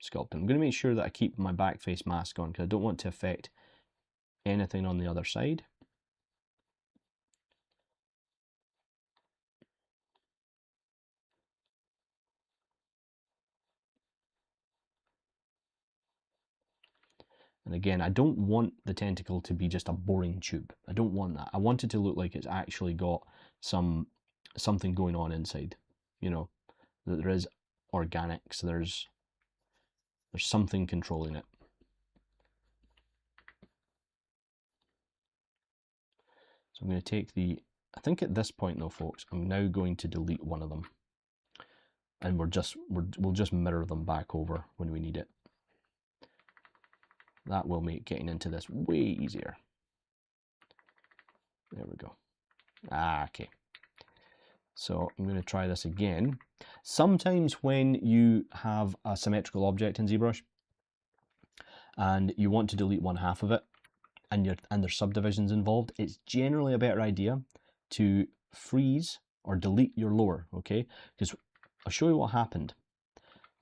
sculpting. I'm going to make sure that I keep my back face mask on because I don't want to affect anything on the other side. And again, I don't want the tentacle to be just a boring tube. I don't want that. I want it to look like it's actually got something going on inside. You know, that there is organics, there's something controlling it. So I'm going to take I think at this point though, folks, I'm now going to delete one of them. And we'll just mirror them back over when we need it. That will make getting into this way easier. There we go. Okay. So I'm going to try this again. Sometimes when you have a symmetrical object in ZBrush and you want to delete one half of it and there's subdivisions involved, it's generally a better idea to freeze or delete your lower, okay? Because I'll show you what happened.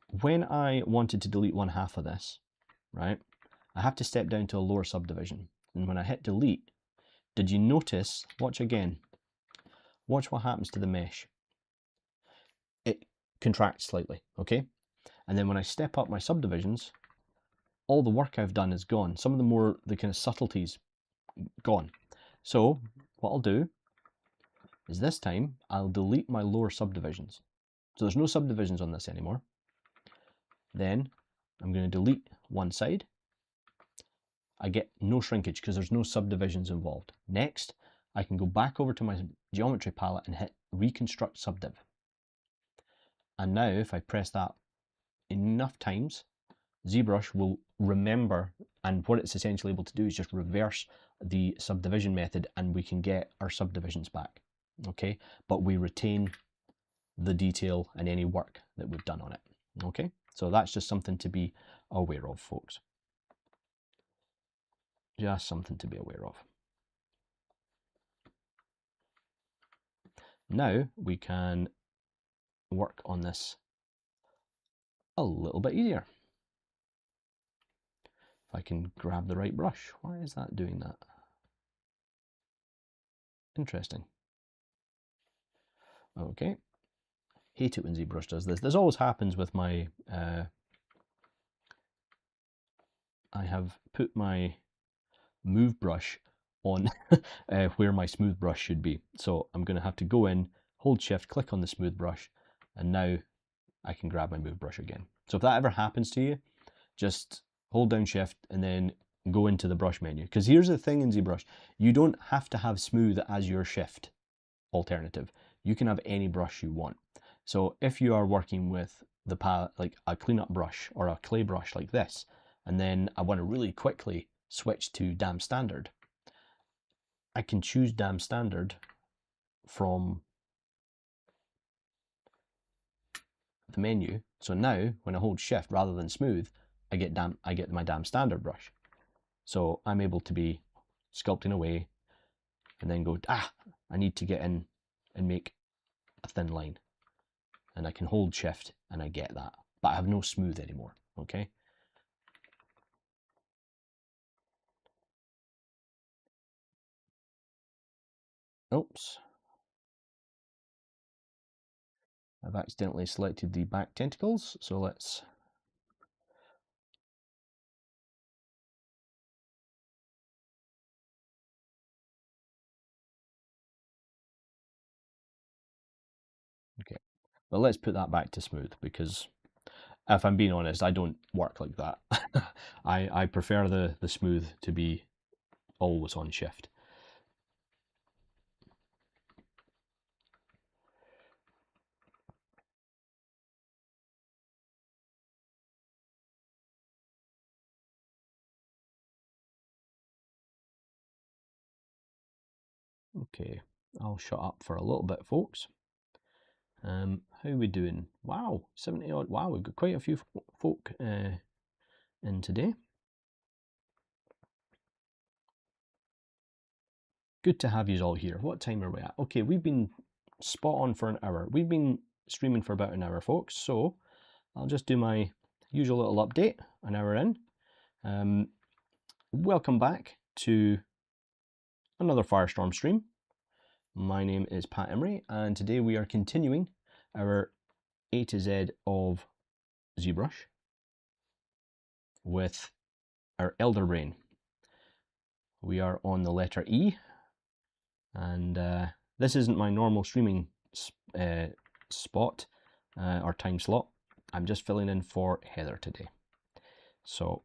When I wanted to delete one half of this, right, I have to step down to a lower subdivision. And when I hit delete, did you notice, watch again, watch what happens to the mesh. It contracts slightly, okay? And then when I step up my subdivisions, all the work I've done is gone. Some of the kind of subtleties gone. So what I'll do is this time I'll delete my lower subdivisions. So there's no subdivisions on this anymore. Then I'm going to delete one side. I get no shrinkage because there's no subdivisions involved. Next, I can go back over to my geometry palette and hit reconstruct subdiv. And now if I press that enough times, ZBrush will remember, and what it's essentially able to do is just reverse the subdivision method and we can get our subdivisions back, okay? But we retain the detail and any work that we've done on it, okay? So that's just something to be aware of, folks. Just something to be aware of. Now we can work on this a little bit easier. If I can grab the right brush. Why is that doing that? Interesting. Okay. Hate it when ZBrush does this. This always happens with my... I have put my move brush on where my smooth brush should be. So I'm going to have to go in, hold shift, click on the smooth brush, and now I can grab my move brush again. So if that ever happens to you, just hold down shift and then go into the brush menu. Because here's the thing in ZBrush, you don't have to have smooth as your shift alternative. You can have any brush you want. So if you are working with the palette, like a cleanup brush or a clay brush like this, and then I want to really quickly switch to dam standard, I can choose dam standard from the menu. So now when I hold shift rather than smooth, I get my dam standard brush. So I'm able to be sculpting away and then go, I need to get in and make a thin line. And I can hold shift and I get that. But I have no smooth anymore, okay? Oops. I've accidentally selected the back tentacles, so let's... Okay, well, let's put that back to smooth, because if I'm being honest, I don't work like that. I prefer the smooth to be always on shift. Okay, I'll shut up for a little bit, folks. How are we doing? Wow, 70 odd. Wow, we've got quite a few folk in today. Good to have you all here. What time are we at? Okay, we've been spot on for an hour. We've been streaming for about an hour, folks. So I'll just do my usual little update, an hour in. Welcome back to another Firestorm stream. My name is Pat Imrie, and today we are continuing our A to Z of Zbrush with our Elder Brain. We are on the letter E, and this isn't my normal streaming spot or time slot. I'm just filling in for Heather today. So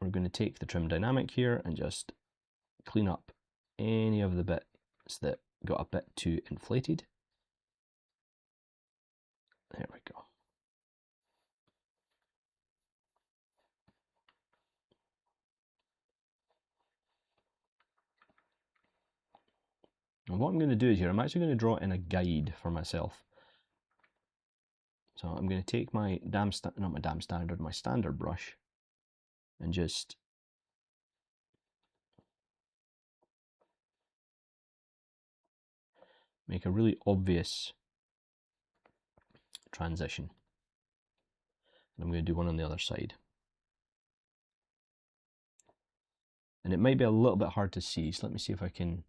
we're going to take the trim dynamic here and just clean up any of the bits that got a bit too inflated. There we go. And what I'm going to do is here, I'm actually going to draw in a guide for myself. So I'm going to take my my standard brush and just make a really obvious transition. And I'm going to do one on the other side. And it might be a little bit hard to see, so let me see if I can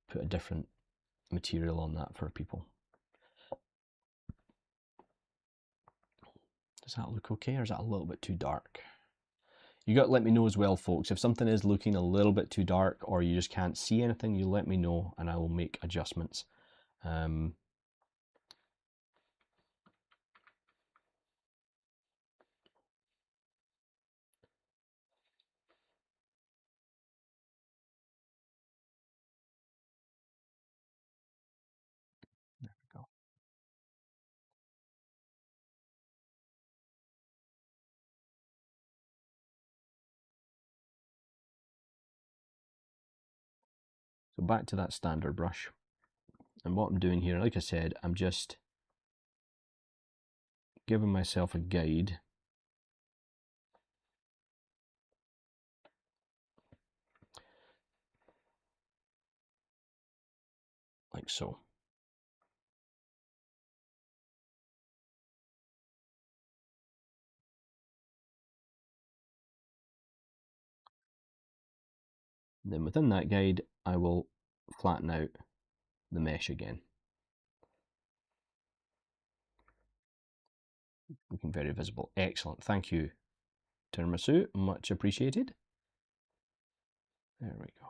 put a different material on that for people. Does that look okay, or is that a little bit too dark? You got to let me know as well, folks. If something is looking a little bit too dark or you just can't see anything, you let me know and I will make adjustments. There we go. So back to that standard brush. And what I'm doing here, like I said, I'm just giving myself a guide. Like so. Then within that guide, I will flatten out the mesh again. Looking very visible. Excellent. Thank you, Tiramisu. Much appreciated. There we go.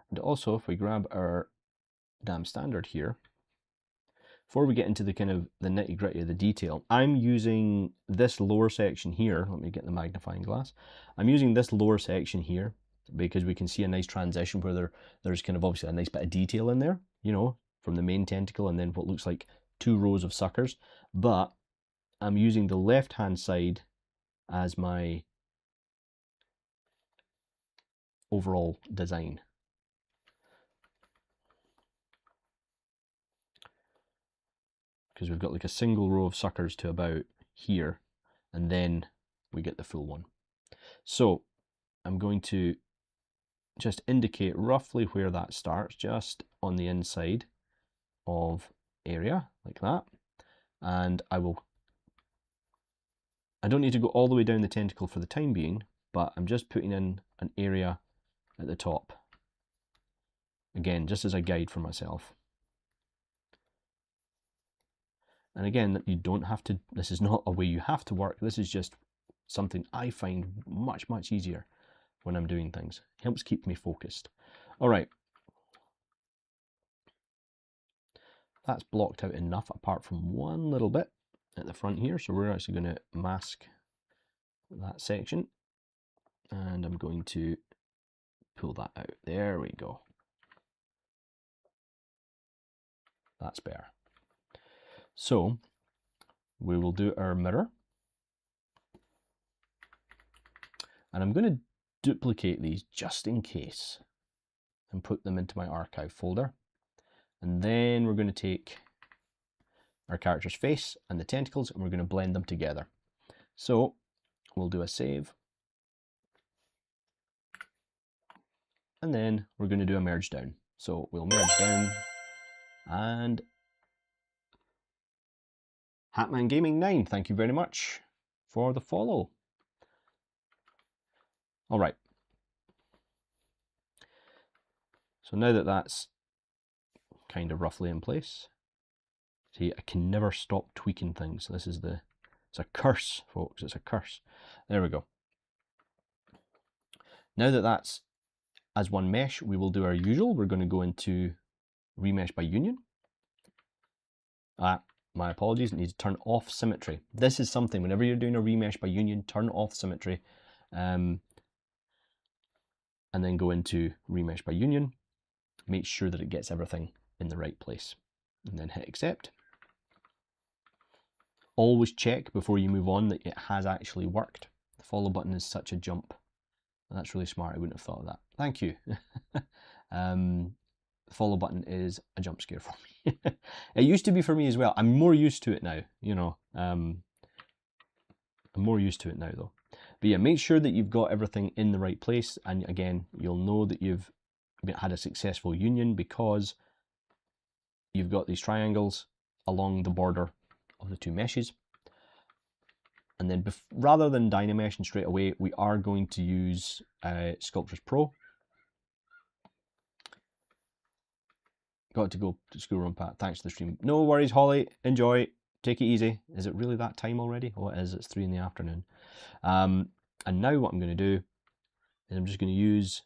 And also, if we grab our dam standard here, before we get into the kind of the nitty gritty of the detail, I'm using this lower section here. Let me get the magnifying glass. I'm using this lower section here because we can see a nice transition where there's kind of obviously a nice bit of detail in there, you know, from the main tentacle and then what looks like 2 rows of suckers, but I'm using the left hand side as my overall design. Because we've got like a single row of suckers to about here, and then we get the full one. So I'm going to just indicate roughly where that starts, just on the inside of area, like that. And I don't need to go all the way down the tentacle for the time being, but I'm just putting in an area at the top. Again, just as a guide for myself. And again, you don't have to, this is not a way you have to work, this is just something I find much, much easier when I'm doing things. It helps keep me focused. All right. That's blocked out enough apart from one little bit at the front here. So we're actually going to mask that section. And I'm going to pull that out. There we go. That's better. So we will do our mirror. And I'm going to duplicate these just in case and put them into my archive folder. And then we're going to take our character's face and the tentacles and we're going to blend them together. So we'll do a save. And then we're going to do a merge down. So we'll merge down and Hatman Gaming 9, thank you very much for the follow. All right. So now that that's kind of roughly in place, see, I can never stop tweaking things. This is it's a curse, folks, it's a curse. There we go. Now that that's as one mesh, we will do our usual. We're going to go into remesh by union. My apologies, it needs to turn off symmetry. This is something, whenever you're doing a remesh by union, turn off symmetry. And then go into remesh by union. Make sure that it gets everything in the right place. And then hit accept. Always check before you move on that it has actually worked. The follow button is such a jump. That's really smart, I wouldn't have thought of that. Thank you. The follow button is a jump scare for me. It used to be for me as well. I'm more used to it now, you know. I'm more used to it now though. But yeah, make sure that you've got everything in the right place. And again, you'll know that you've had a successful union because you've got these triangles along the border of the two meshes. And then rather than Dynameshing straight away, we are going to use Sculptris Pro. Got to go to school run, Pat. Thanks for the stream. No worries, Holly. Enjoy. Take it easy. Is it really that time already? Oh, it is. It's 3 in the afternoon. And now what I'm going to do is I'm just going to use...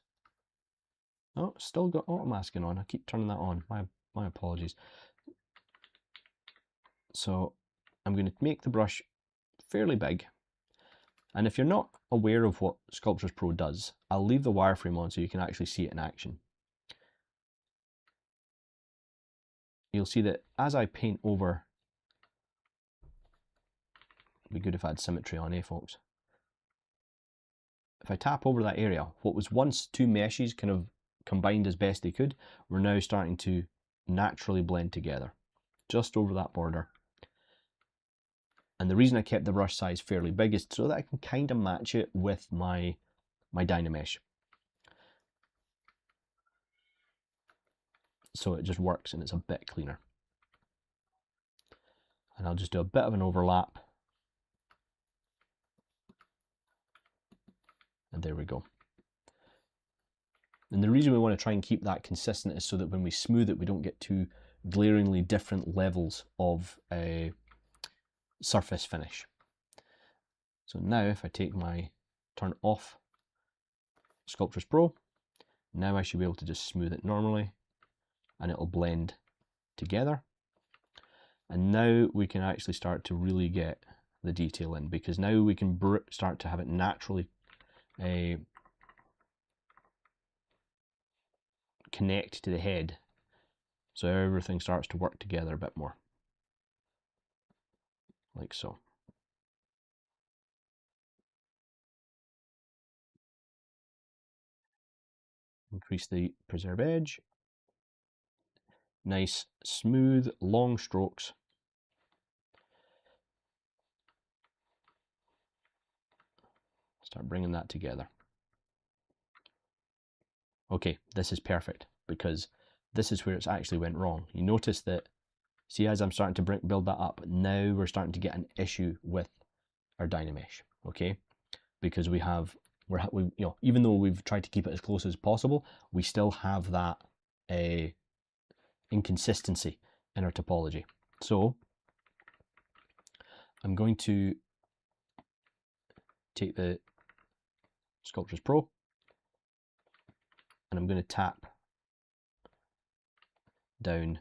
Oh, still got auto masking on. I keep turning that on. My apologies. So I'm going to make the brush fairly big. And if you're not aware of what Sculptris Pro does, I'll leave the wireframe on so you can actually see it in action. You'll see that as I paint over, it'd be good if I had symmetry on, folks? If I tap over that area, what was once two meshes kind of combined as best they could, we're now starting to naturally blend together, just over that border. And the reason I kept the brush size fairly big is so that I can kind of match it with my Dynamesh. So it just works and it's a bit cleaner. And I'll just do a bit of an overlap. And there we go. And the reason we want to try and keep that consistent is so that when we smooth it, we don't get two glaringly different levels of surface finish. So now if I take turn off Sculptris Pro, now I should be able to just smooth it normally and it'll blend together. And now we can actually start to really get the detail in, because now we can start to have it naturally connect to the head So everything starts to work together a bit more, like so. Increase the preserve edge. Nice, smooth, long strokes. Start bringing that together. Okay, this is perfect because this is where it's actually went wrong. You notice that, see, as I'm starting to build that up, now we're starting to get an issue with our Dynamesh, okay? Because we you know, even though we've tried to keep it as close as possible, we still have that inconsistency in our topology. So I'm going to take the Sculptris Pro and I'm going to tap down,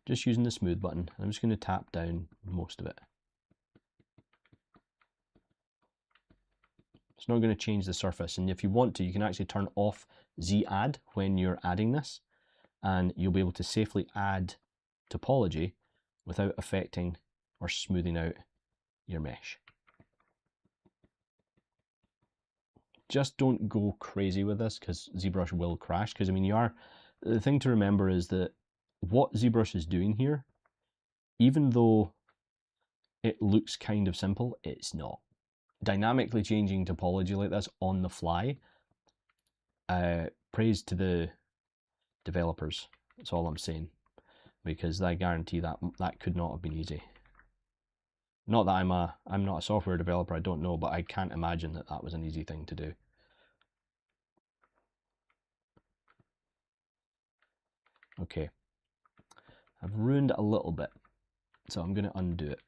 just using the smooth button. I'm just going to tap down most of it. It's not going to change the surface, and if you want to, you can actually turn off Z-add when you're adding this, and you'll be able to safely add topology without affecting or smoothing out your mesh. Just don't go crazy with this because ZBrush will crash, because I mean, the thing to remember is that what ZBrush is doing here, even though it looks kind of simple, it's not. Dynamically changing topology like this on the fly, praise to the developers, that's all I'm saying, because I guarantee that that could not have been easy. Not that I'm not a software developer, I don't know, but I can't imagine that that was an easy thing to do. Okay, I've ruined it a little bit, so I'm going to undo it.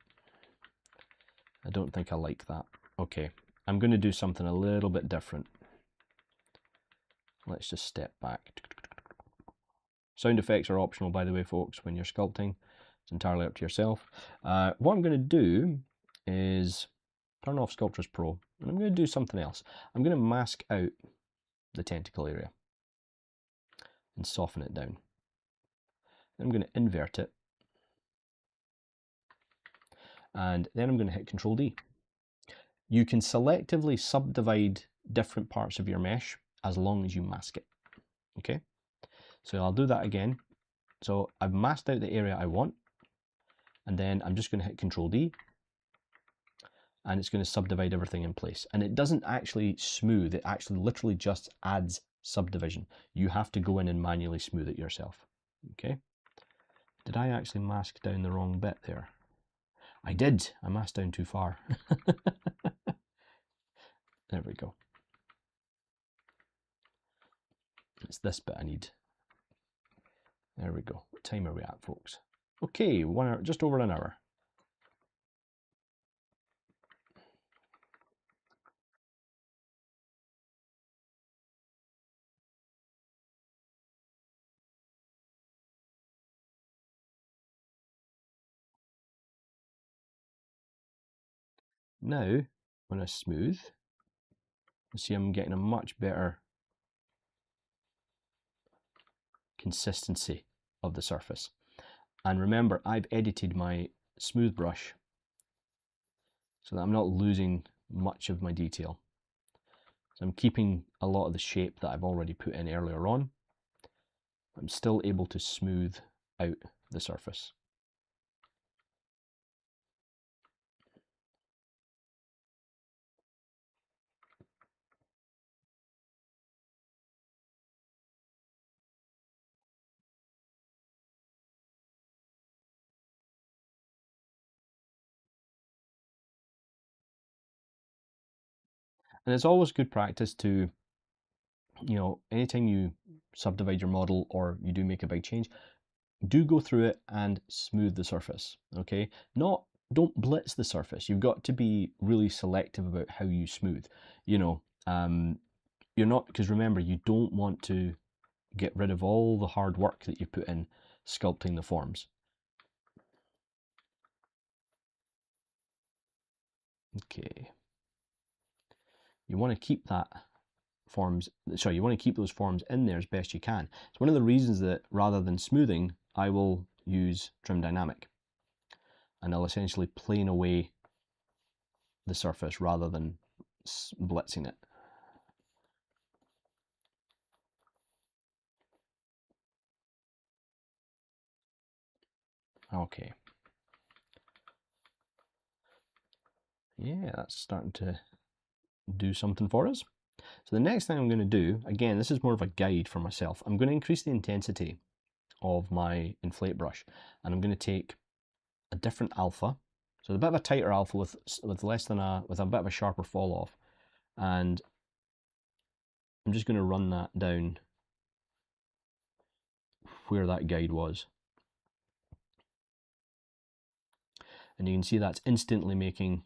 I don't think I like that. Okay, I'm going to do something a little bit different. Let's just step back. Sound effects are optional, by the way, folks, when you're sculpting. It's entirely up to yourself. What I'm going to do is turn off Sculptris Pro, and I'm going to do something else. I'm going to mask out the tentacle area and soften it down. Then I'm going to invert it, and then I'm going to hit Control D. You can selectively subdivide different parts of your mesh as long as you mask it. Okay, so I'll do that again. So I've masked out the area I want, and then I'm just going to hit Control D, and it's going to subdivide everything in place. And it doesn't actually smooth, it actually literally just adds subdivision. You have to go in and manually smooth it yourself. Okay, did I actually mask down the wrong bit there? I did, I masked down too far. There we go. It's this bit I need. There we go. What time are we at, folks? Okay, 1 hour, just over an hour. Now, when I smooth, you see I'm getting a much better consistency of the surface. And remember, I've edited my smooth brush so that I'm not losing much of my detail. So I'm keeping a lot of the shape that I've already put in earlier on. I'm still able to smooth out the surface. And it's always good practice to, you know, anytime you subdivide your model or you do make a big change, do go through it and smooth the surface, okay? Don't blitz the surface. You've got to be really selective about how you smooth. You know, you're not, because remember, you don't want to get rid of all the hard work that you put in sculpting the forms. Okay. You want to keep that forms, sorry, you want to keep those forms in there as best you can. It's one of the reasons that rather than smoothing, I will use trim dynamic. And I'll essentially plane away the surface rather than blitzing it. Okay. Yeah, that's starting to do something for us. So the next thing I'm going to do, again, this is more of a guide for myself. I'm going to increase the intensity of my inflate brush, and I'm going to take a different alpha, so a bit of a tighter alpha with less than with a bit of a sharper fall off, and I'm just going to run that down where that guide was, and you can see that's instantly making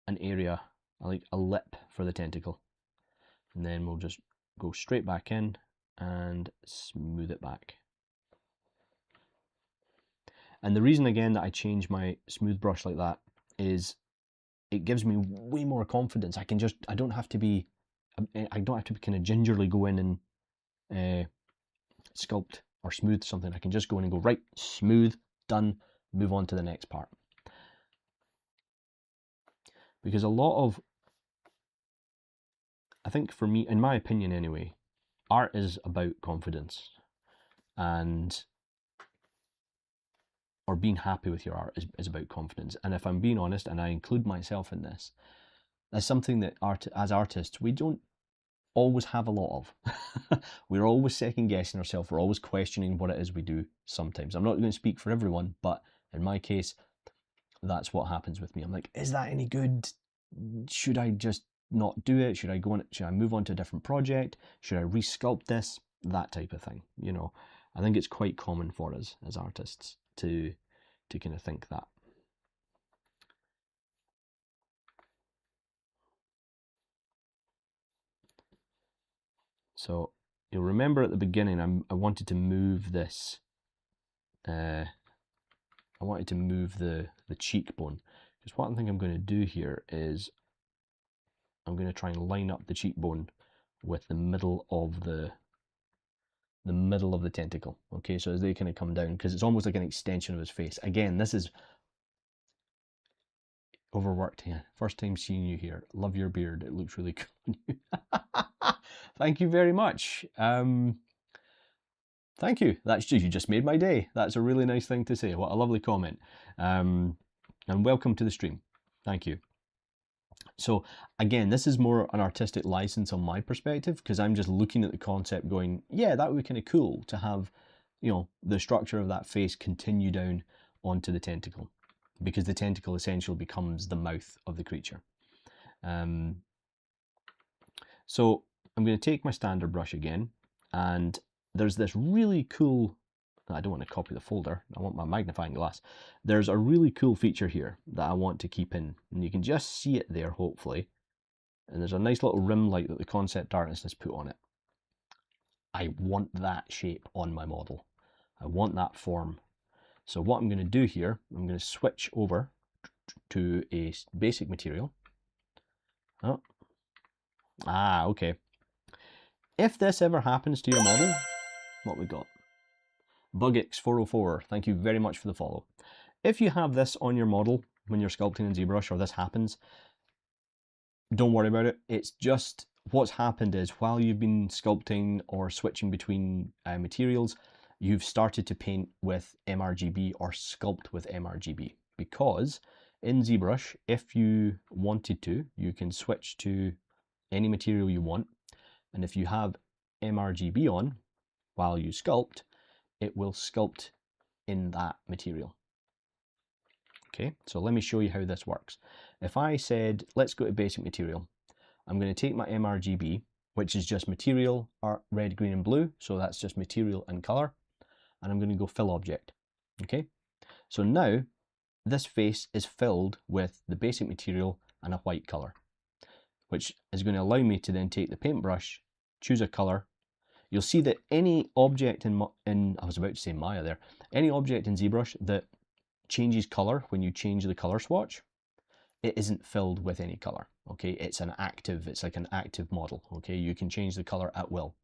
an area, like a lip for the tentacle, and then we'll just go straight back in and smooth it back. And the reason again that I change my smooth brush like that is it gives me way more confidence. I don't have to be kind of gingerly go in and sculpt or smooth something. I can just go in and go, right, smooth, done, move on to the next part. Because a lot of, I think for me, in my opinion anyway, art is about confidence, or being happy with your art is about confidence. And if I'm being honest, and I include myself in this, that's something that as artists, we don't always have a lot of. We're always second guessing ourselves. We're always questioning what it is we do sometimes. I'm not going to speak for everyone, but in my case, that's what happens with me. I'm like, is that any good? Should I just not do it? Should I move on to a different project? Should I resculpt this? That type of thing. You know, I think it's quite common for us as artists to kind of think that. So you'll remember at the beginning, I wanted to move this. I wanted to move the cheekbone, because what I think I'm going to do here is I'm going to try and line up the cheekbone with the middle of the tentacle. Okay, so as they kind of come down, because it's almost like an extension of his face. Again, this is overworked. Yeah, first time seeing you here. Love your beard. It looks really cool. Thank you very much. Thank you. You just made my day. That's a really nice thing to say. What a lovely comment. And welcome to the stream. Thank you. So again, this is more an artistic license on my perspective, because I'm just looking at the concept going, yeah, that would be kind of cool to have, you know, the structure of that face continue down onto the tentacle, because the tentacle essentially becomes the mouth of the creature. So I'm going to take my standard brush again, and there's this really cool, I don't want to copy the folder, I want my magnifying glass. There's a really cool feature here that I want to keep in, and you can just see it there hopefully, and there's a nice little rim light that the concept artist has put on it. I want that shape on my model. I want that form. So what I'm going to do here, I'm going to switch over to a basic material. Oh. Okay. If this ever happens to your model, what we got? Bugix404, thank you very much for the follow. If you have this on your model when you're sculpting in ZBrush, or this happens, don't worry about it. It's just what's happened is while you've been sculpting or switching between materials, you've started to paint with mRGB or sculpt with mRGB, because in ZBrush, if you wanted to, you can switch to any material you want, and if you have mRGB on while you sculpt, it will sculpt in that material. Okay, so let me show you how this works. If I said, let's go to basic material, I'm going to take my mRGB, which is just material, red, green, and blue, so that's just material and color, and I'm going to go fill object. Okay, so now this face is filled with the basic material and a white color, which is going to allow me to then take the paintbrush, choose a color. You'll see that any object in I was about to say Maya there, any object in ZBrush that changes color when you change the color swatch, it isn't filled with any color. Okay, it's like an active model. Okay, you can change the color at will.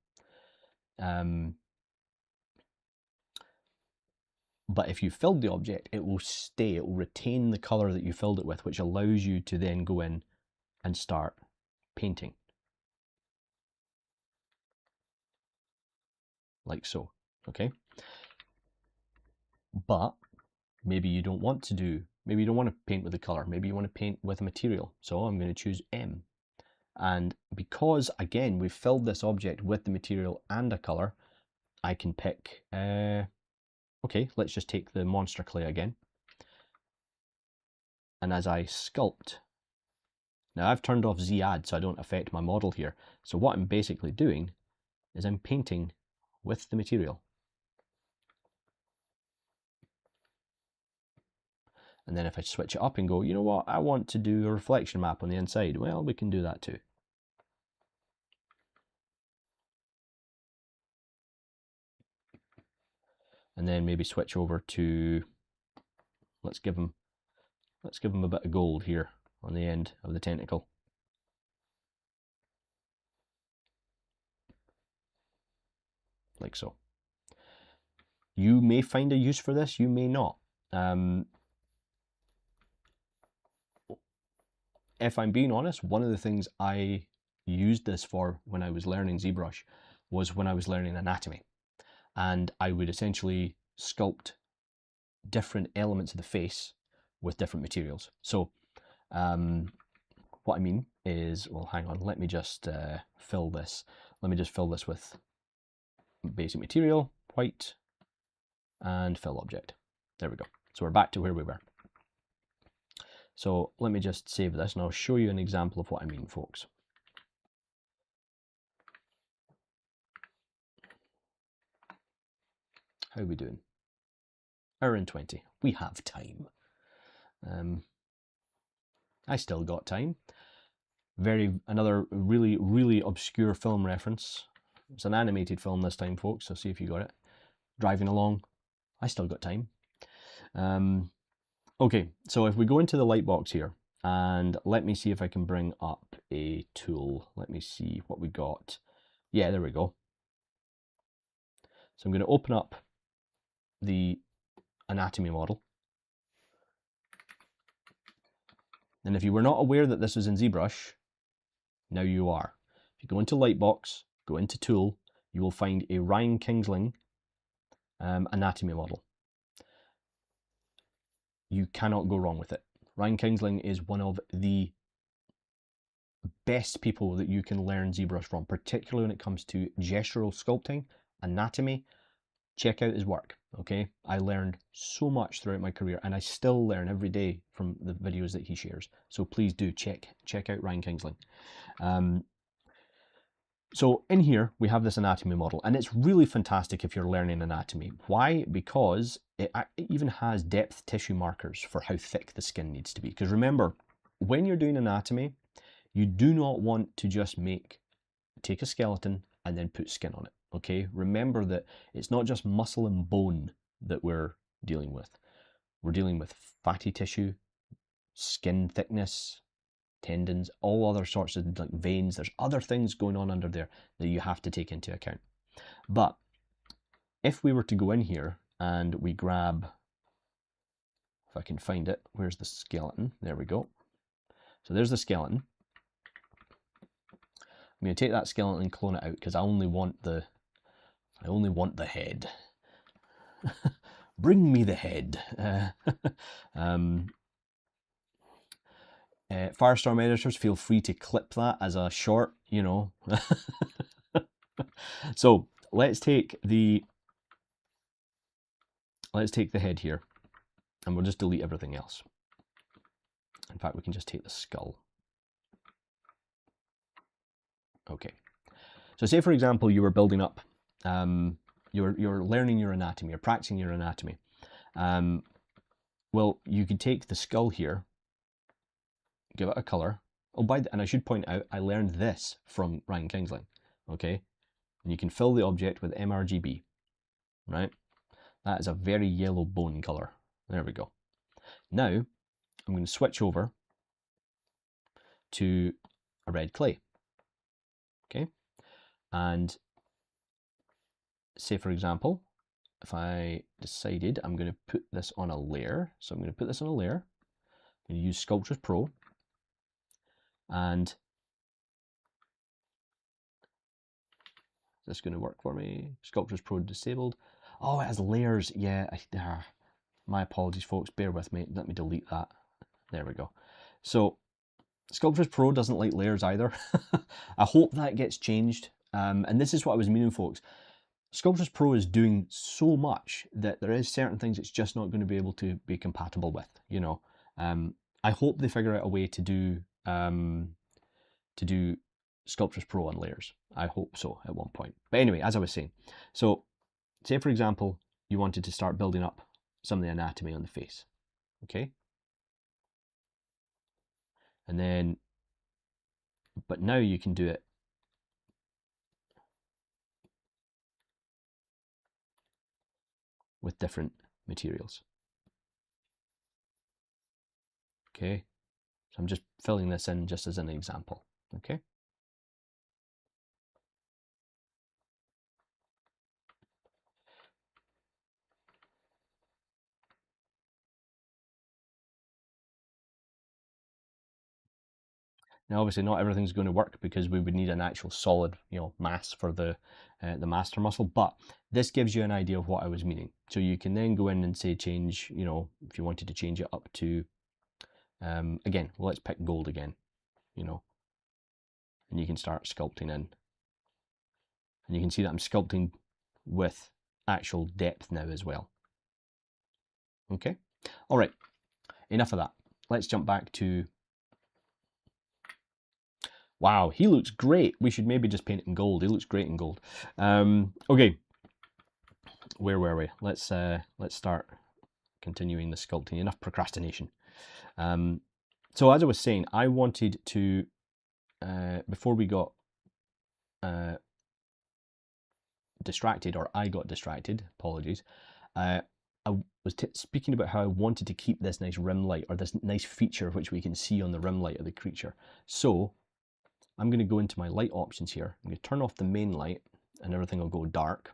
But if you filled the object, it will stay, it will retain the color that you filled it with, which allows you to then go in and start painting. Like so, okay? But maybe you don't want to paint with the color, maybe you want to paint with a material. So I'm going to choose M. And because, again, we've filled this object with the material and a color, I can pick, okay, let's just take the monster clay again. And as I sculpt, now I've turned off Z add so I don't affect my model here. So what I'm basically doing is I'm painting with the material. And then if I switch it up and go, you know what, I want to do a reflection map on the inside, well, we can do that too. And then maybe switch over to, let's give him a bit of gold here on the end of the tentacle. Like so. You may find a use for this, you may not. If I'm being honest, one of the things I used this for when I was learning Zbrush was when I was learning anatomy. And I would essentially sculpt different elements of the face with different materials. So what I mean is, well, hang on, let me just fill this. Let me just fill this with basic material, white, and fill object. There we go. So we're back to where we were. So let me just save this and I'll show you an example of what I mean, folks. How are we doing? Hour and 20. We have time. I still got time. Another really, really obscure film reference. It's an animated film this time, folks, so see if you got it. Driving along. I still got time. Okay, so if we go into the light box here, and let me see if I can bring up a tool. Let me see what we got. Yeah, there we go. So I'm going to open up the anatomy model. And if you were not aware that this was in Zbrush, now you are. If you go into Lightbox, go into Tool, you will find a Ryan Kingsling anatomy model. You cannot go wrong with it. Ryan Kingsling is one of the best people that you can learn Zbrush from, particularly when it comes to gestural sculpting, anatomy. Check out his work, okay? I learned so much throughout my career, and I still learn every day from the videos that he shares. So please do check out Ryan Kingsling. So in here, we have this anatomy model, and it's really fantastic if you're learning anatomy. Why? Because it even has depth tissue markers for how thick the skin needs to be. Because remember, when you're doing anatomy, you do not want to just take a skeleton and then put skin on it, okay? Remember that it's not just muscle and bone that we're dealing with. We're dealing with fatty tissue, skin thickness, tendons, all other sorts of like veins. There's other things going on under there that you have to take into account. But if we were to go in here and we grab, if I can find it, where's the skeleton? There we go. So there's the skeleton. I'm going to take that skeleton and clone it out because I only want the head. Bring me the head. Firestorm editors, feel free to clip that as a short, you know. So let's take the head here, and we'll just delete everything else. In fact, we can just take the skull. Okay. So say, for example, you were building up, you're learning your anatomy, you're practicing your anatomy. Well, you could take the skull here, give it a color. Oh, and I should point out, I learned this from Ryan Kingsling, okay? And you can fill the object with mRGB, right? That is a very yellow bone color. There we go. Now, I'm going to switch over to a red clay. Okay, and say for example, if I decided I'm going to put this on a layer, so I'm going to put this on a layer, I'm going to use Sculptors Pro, and is this going to work for me? Sculptors Pro disabled. Oh, it has layers. Yeah, my apologies, folks. Bear with me. Let me delete that. There we go. So Sculptors Pro doesn't like layers either. I hope that gets changed. And this is what I was meaning, folks. Sculptors Pro is doing so much that there is certain things it's just not going to be able to be compatible with. You know, I hope they figure out a way to do Sculptors Pro on layers. I hope so at one point. But anyway, as I was saying, so say for example you wanted to start building up some of the anatomy on the face. Okay. And then, but now you can do it with different materials. Okay, so I'm just filling this in just as an example. Okay. Now, obviously, not everything's going to work because we would need an actual solid, mass for the master muscle. But this gives you an idea of what I was meaning. So you can then go in and say change. If you wanted to change it up to, again, well, let's pick gold again. And you can start sculpting in, and you can see that I'm sculpting with actual depth now as well. Okay. All right. Enough of that. Let's jump back to. Wow, he looks great. We should maybe just paint it in gold. He looks great in gold. Okay, where were we? Let's start continuing the sculpting. Enough procrastination. So as I was saying, I wanted to, before we got distracted, or I got distracted, apologies, I was speaking about how I wanted to keep this nice rim light, or this nice feature which we can see on the rim light of the creature. So I'm going to go into my light options here. I'm going to turn off the main light and everything will go dark.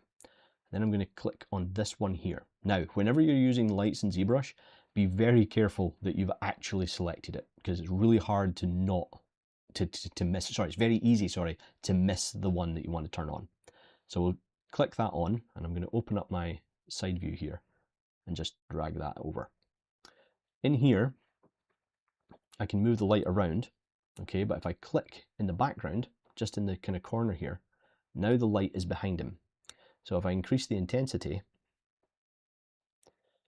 Then I'm going to click on this one here. Now, whenever you're using lights in ZBrush, be very careful that you've actually selected it, because it's really hard to miss. Sorry, it's very easy, to miss the one that you want to turn on. So we'll click that on, and I'm going to open up my side view here and just drag that over. In here, I can move the light around. Okay, but if I click in the background, just in the kind of corner here, now the light is behind him. So if I increase the intensity,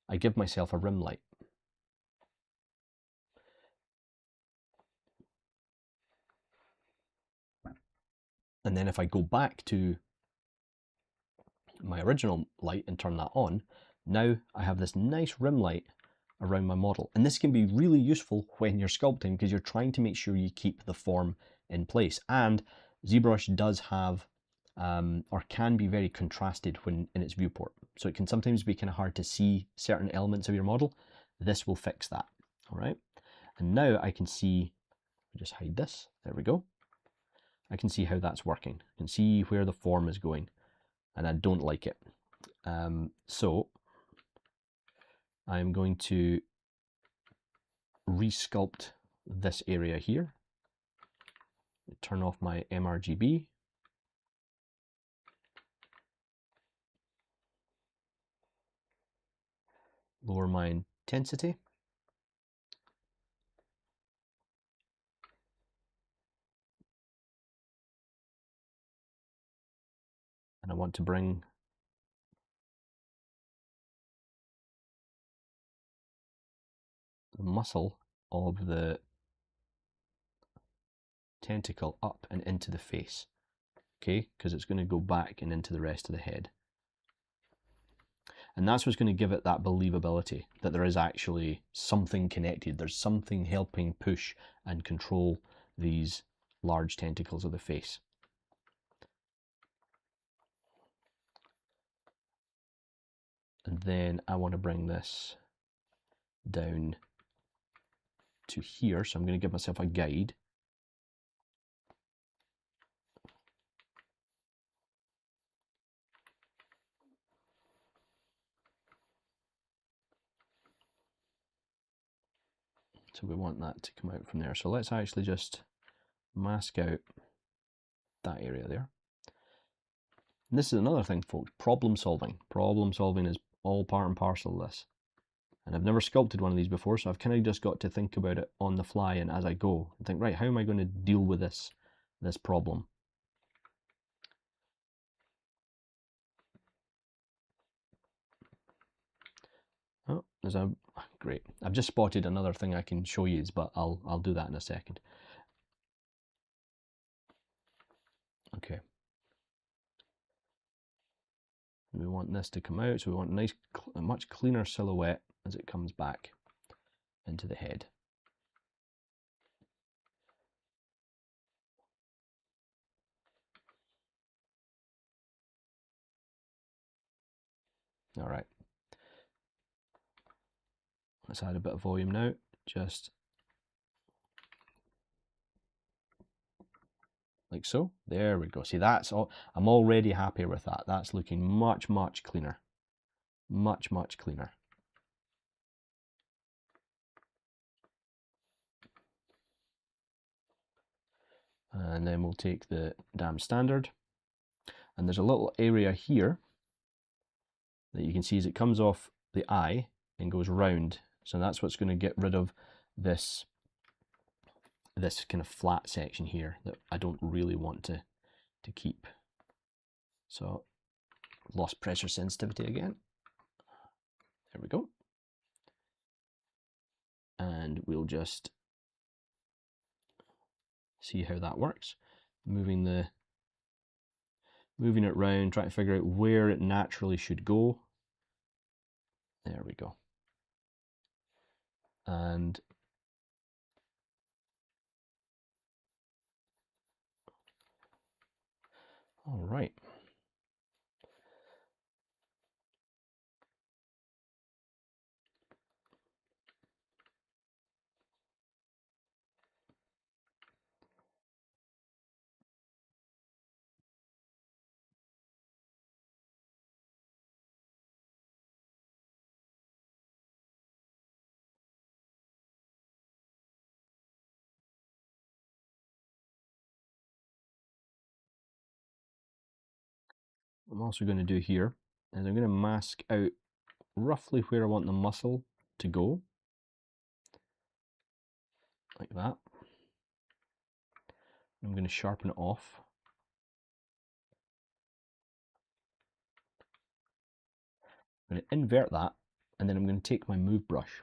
I give myself a rim light. And then if I go back to my original light and turn that on, now I have this nice rim light around my model. And this can be really useful when you're sculpting, because you're trying to make sure you keep the form in place. And ZBrush does have, or can be very contrasted when in its viewport. So it can sometimes be kind of hard to see certain elements of your model. This will fix that, all right? And now I can see, just hide this, there we go. I can see how that's working. I can see where the form is going, and I don't like it. So I'm going to resculpt this area here. Turn off my mRGB. Lower my intensity. And I want to bring the muscle of the tentacle up and into the face, okay, because it's going to go back and into the rest of the head. And that's what's going to give it that believability, that there is actually something connected, there's something helping push and control these large tentacles of the face. And then I want to bring this down to here. So I'm going to give myself a guide. So we want that to come out from there. So let's actually just mask out that area there. And this is another thing, folks, problem solving. Problem solving is all part and parcel of this. And I've never sculpted one of these before, so I've kind of just got to think about it on the fly and as I go. And think, right, how am I going to deal with this problem? Oh, great. I've just spotted another thing I can show you, but I'll do that in a second. Okay. We want this to come out, so we want a much cleaner silhouette as it comes back into the head. All right. Let's add a bit of volume now, just like so. There we go. See, that's all. I'm already happy with that. That's looking much, much cleaner. Much, much cleaner. And then we'll take the dam standard. And there's a little area here that you can see as it comes off the eye and goes round. So that's what's going to get rid of this kind of flat section here that I don't really want to keep. So lost pressure sensitivity again. There we go. And we'll just see how that works. Moving it round, trying to figure out where it naturally should go. There we go. And all right. I'm also going to do here is I'm going to mask out roughly where I want the muscle to go, like that. I'm going to sharpen it off. I'm going to invert that, and then I'm going to take my move brush.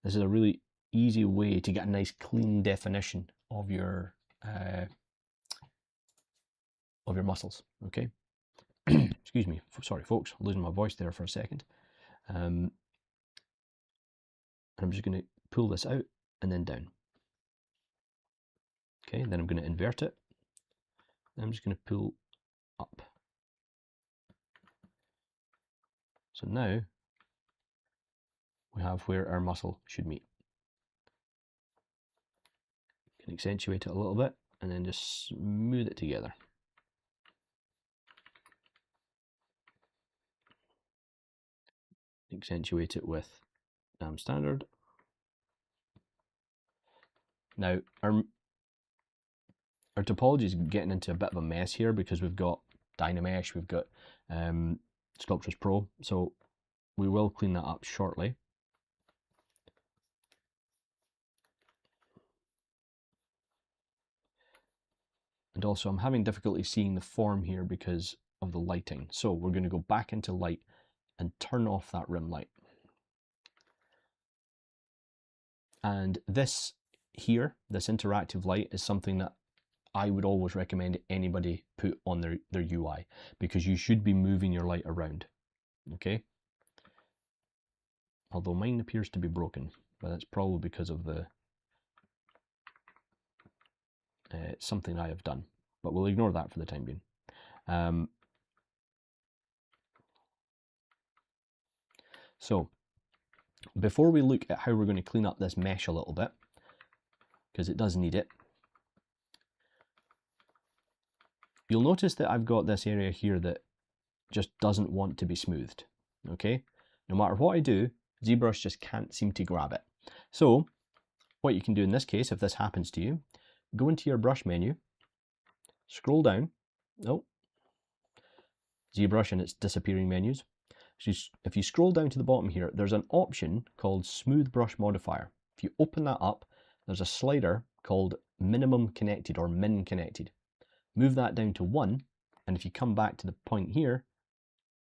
This is a really easy way to get a nice clean definition of your muscles. Okay. Excuse me. Sorry, folks. Losing my voice there for a second. I'm just going to pull this out and then down. Okay. Then I'm going to invert it. Then I'm just going to pull up. So now we have where our muscle should meet. Can accentuate it a little bit and then just smooth it together. Accentuate it with standard. Now our topology is getting into a bit of a mess here because we've got Dynamesh, we've got Sculptris Pro, so we will clean that up shortly. And also I'm having difficulty seeing the form here because of the lighting. So we're going to go back into light and turn off that rim light. And this here, this interactive light, is something that I would always recommend anybody put on their UI, because you should be moving your light around. Okay? Although mine appears to be broken, but that's probably because of the something I have done. But we'll ignore that for the time being. So Before we look at how we're going to clean up this mesh a little bit, because it does need it, you'll notice that I've got this area here that just doesn't want to be smoothed, okay? No matter what I do, ZBrush just can't seem to grab it. So what you can do in this case, if this happens to you, go into your brush menu, scroll down, ZBrush and its disappearing menus. If you scroll down to the bottom here, there's an option called Smooth Brush Modifier. If you open that up, there's a slider called Minimum Connected or Min Connected. Move that down to 1, and if you come back to the point here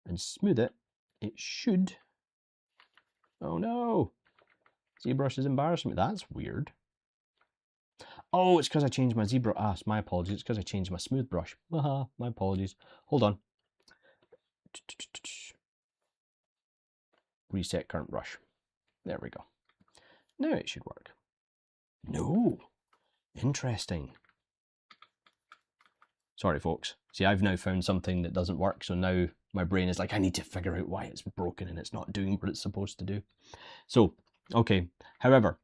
and smooth it, it should... Oh no! ZBrush is embarrassing me. That's weird. Oh, it's because I changed my ZBrush. Ah, my apologies. It's because I changed my smooth brush. Haha, my apologies. Hold on. Reset current brush. There we go. Now it should work. No. Interesting. Sorry, folks. See, I've now found something that doesn't work, so now my brain is like, I need to figure out why it's broken and it's not doing what it's supposed to do. So, okay. However,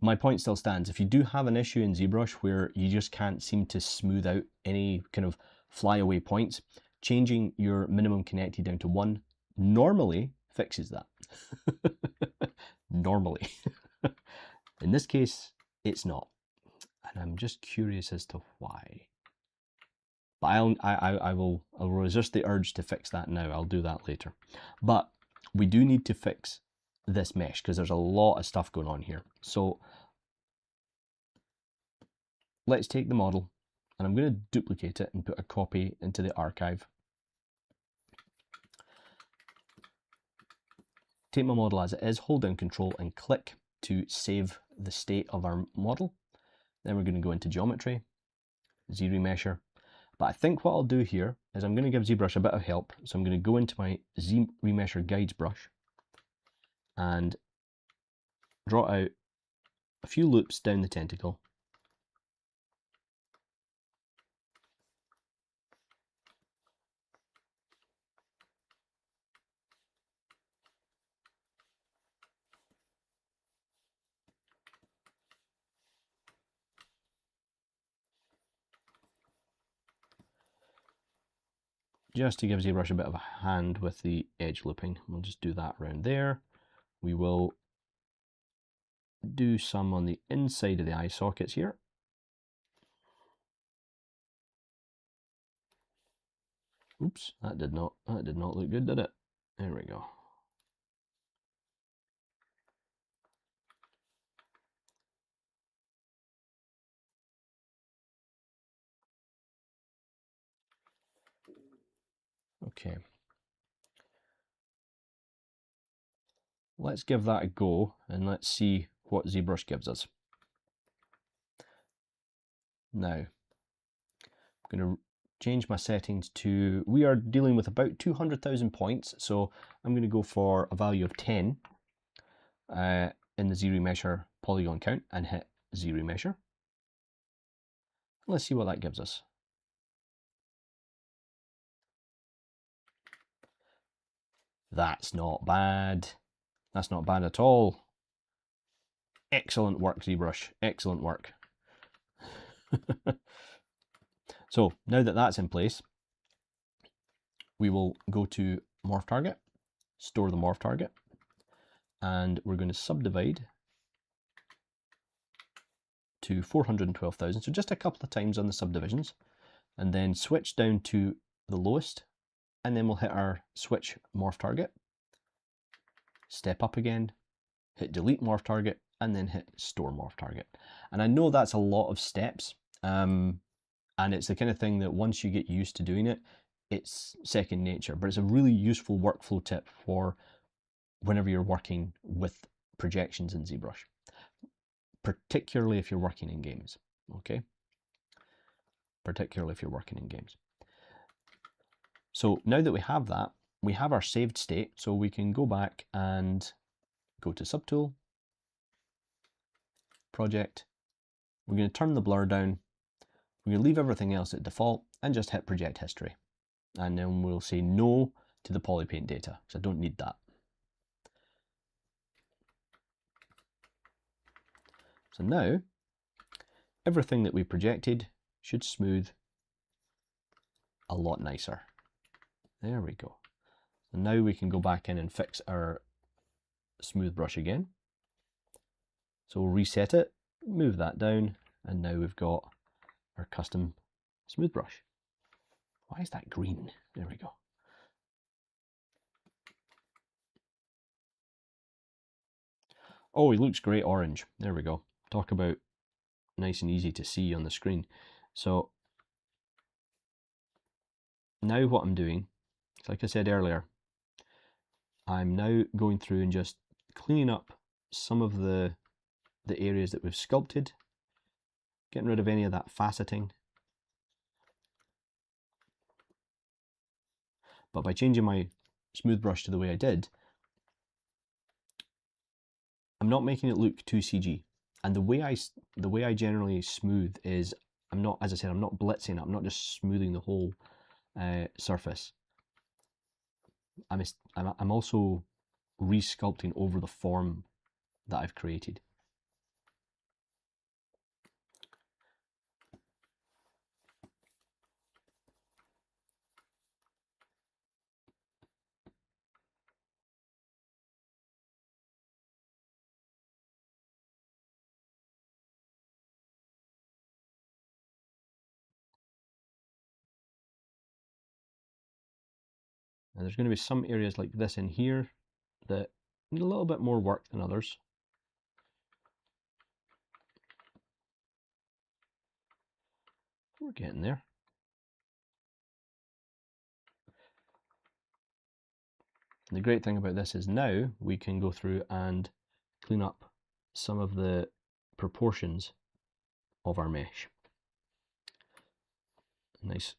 my point still stands. If you do have an issue in ZBrush where you just can't seem to smooth out any kind of flyaway points, changing your minimum connected down to 1 normally fixes that. Normally. In this case, it's not. And I'm just curious as to why. But I will resist the urge to fix that now. I'll do that later. But we do need to fix this mesh because there's a lot of stuff going on here. So let's take the model and I'm going to duplicate it and put a copy into the archive. Take my model as it is, hold down Control and click to save the state of our model. Then we're going to go into Geometry, Z-Remesher. But I think what I'll do here is I'm going to give ZBrush a bit of help. So I'm going to go into my Z-Remesher Guides brush and draw out a few loops down the tentacle. Just to give ZBrush a bit of a hand with the edge looping. We'll just do that around there. We will do some on the inside of the eye sockets here. Oops, that did not look good, did it? There we go. Okay. Let's give that a go and let's see what ZBrush gives us. Now, I'm going to change my settings to, we are dealing with about 200,000 points, so I'm going to go for a value of 10 in the Z-Remesher polygon count and hit Z-Remesher. Let's see what that gives us. That's not bad. That's not bad at all. Excellent work, ZBrush. Excellent work. So now that that's in place, we will go to Morph Target, store the Morph Target, and we're going to subdivide to 412,000. So just a couple of times on the subdivisions, and then switch down to the lowest, and then we'll hit our switch Morph Target, step up again, hit delete Morph Target, and then hit store Morph Target. And I know that's a lot of steps, and it's the kind of thing that once you get used to doing it, it's second nature, but it's a really useful workflow tip for whenever you're working with projections in ZBrush, particularly if you're working in games, okay? Particularly if you're working in games. So now that we have that, we have our saved state, so we can go back and go to Subtool, Project. We're going to turn the blur down. We're going to leave everything else at default and just hit Project History. And then we'll say no to the polypaint data, because I don't need that. So now, everything that we projected should smooth a lot nicer. There we go. So now we can go back in and fix our smooth brush again. So we'll reset it, move that down, and now we've got our custom smooth brush. Why is that green? There we go. Oh, he looks great orange. There we go. Talk about nice and easy to see on the screen. So now what I'm doing, like I said earlier, I'm now going through and just cleaning up some of the areas that we've sculpted, getting rid of any of that faceting. But by changing my smooth brush to the way I did, I'm not making it look too CG. And the way I generally smooth is, I'm not, as I said, I'm not blitzing it. I'm not just smoothing the whole surface. I'm also re-sculpting over the form that I've created. And there's going to be some areas like this in here that need a little bit more work than others. We're getting there. And the great thing about this is now we can go through and clean up some of the proportions of our mesh. Nice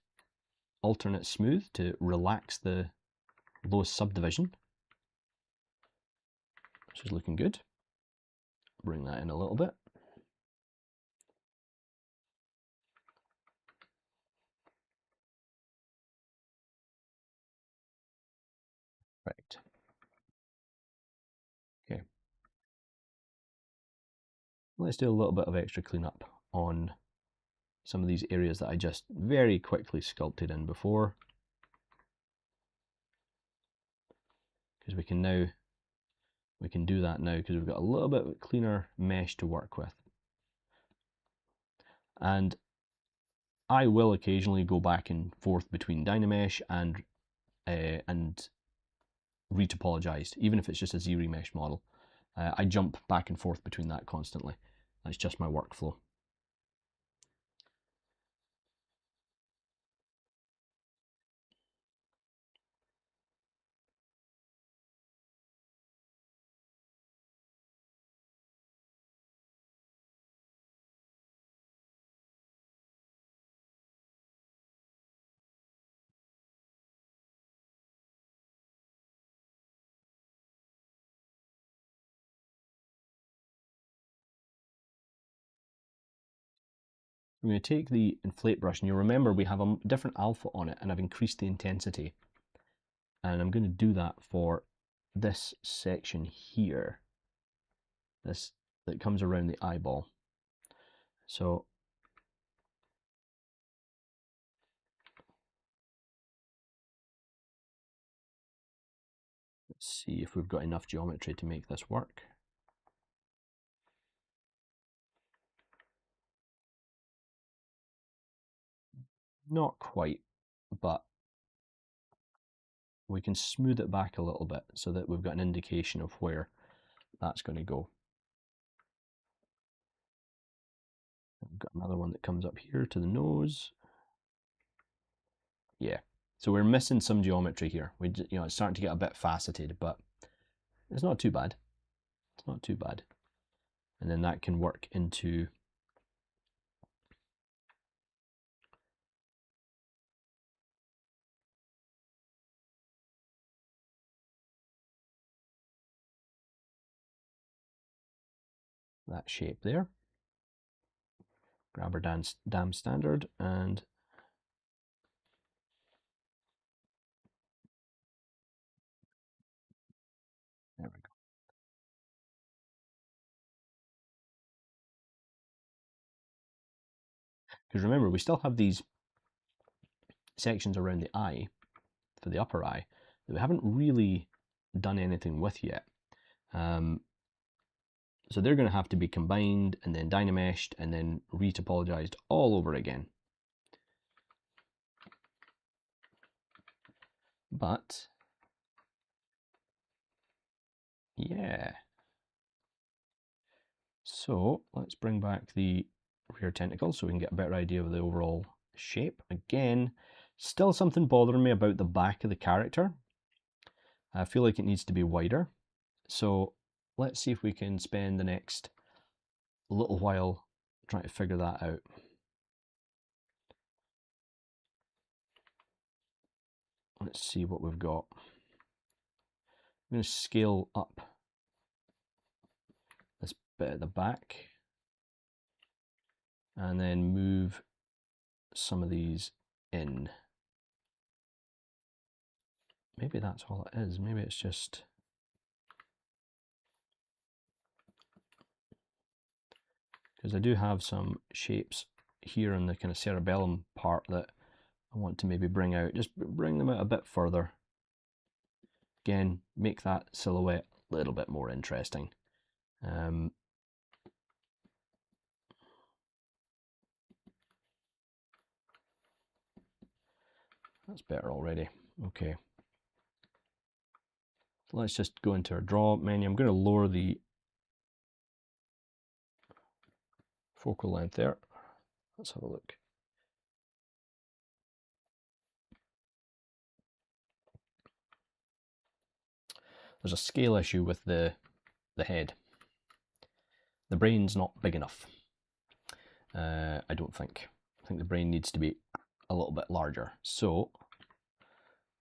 alternate smooth to relax the lowest subdivision, which is looking good. Bring that in a little bit. Right. Okay. Let's do a little bit of extra cleanup on some of these areas that I just very quickly sculpted in before. Because we can do that now because we've got a little bit cleaner mesh to work with. And I will occasionally go back and forth between Dynamesh and retopologized, even if it's just a Z-Remesh model. I jump back and forth between that constantly. That's just my workflow. I'm going to take the inflate brush, and you'll remember we have a different alpha on it, and I've increased the intensity. And I'm going to do that for this section here, this that comes around the eyeball. So let's see if we've got enough geometry to make this work. Not quite, but we can smooth it back a little bit so that we've got an indication of where that's going to go. We've got another one that comes up here to the nose. Yeah, so we're missing some geometry here. It's starting to get a bit faceted, but it's not too bad. It's not too bad. And then that can work into that shape there. Grab our dam standard and there we go. Because remember, we still have these sections around the eye, for the upper eye, that we haven't really done anything with yet. So they're going to have to be combined and then dynameshed and then retopologized all over again. But yeah. So let's bring back the rear tentacle so we can get a better idea of the overall shape. Again, still something bothering me about the back of the character. I feel like it needs to be wider. So let's see if we can spend the next little while trying to figure that out. Let's see what we've got. I'm going to scale up this bit at the back and then move some of these in. Maybe that's all it is. Maybe it's just... because I do have some shapes here in the kind of cerebellum part that I want to maybe bring out. Just bring them out a bit further. Again, make that silhouette a little bit more interesting. That's better already. Okay. So let's just go into our draw menu. I'm going to lower the focal length there. Let's have a look. There's a scale issue with the head. The brain's not big enough. I don't think. I think the brain needs to be a little bit larger. So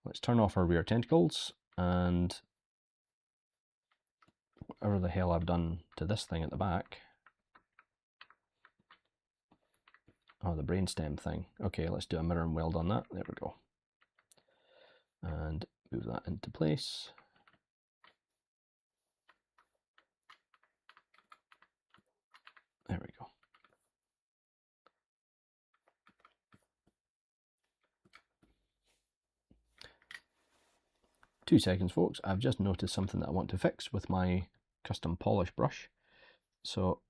let's turn off our rear tentacles, and whatever the hell I've done to this thing at the back. Oh, the brainstem thing. Okay, let's do a mirror and weld on that. There we go. And move that into place. There we go. Two seconds, folks. I've just noticed something that I want to fix with my custom polish brush. So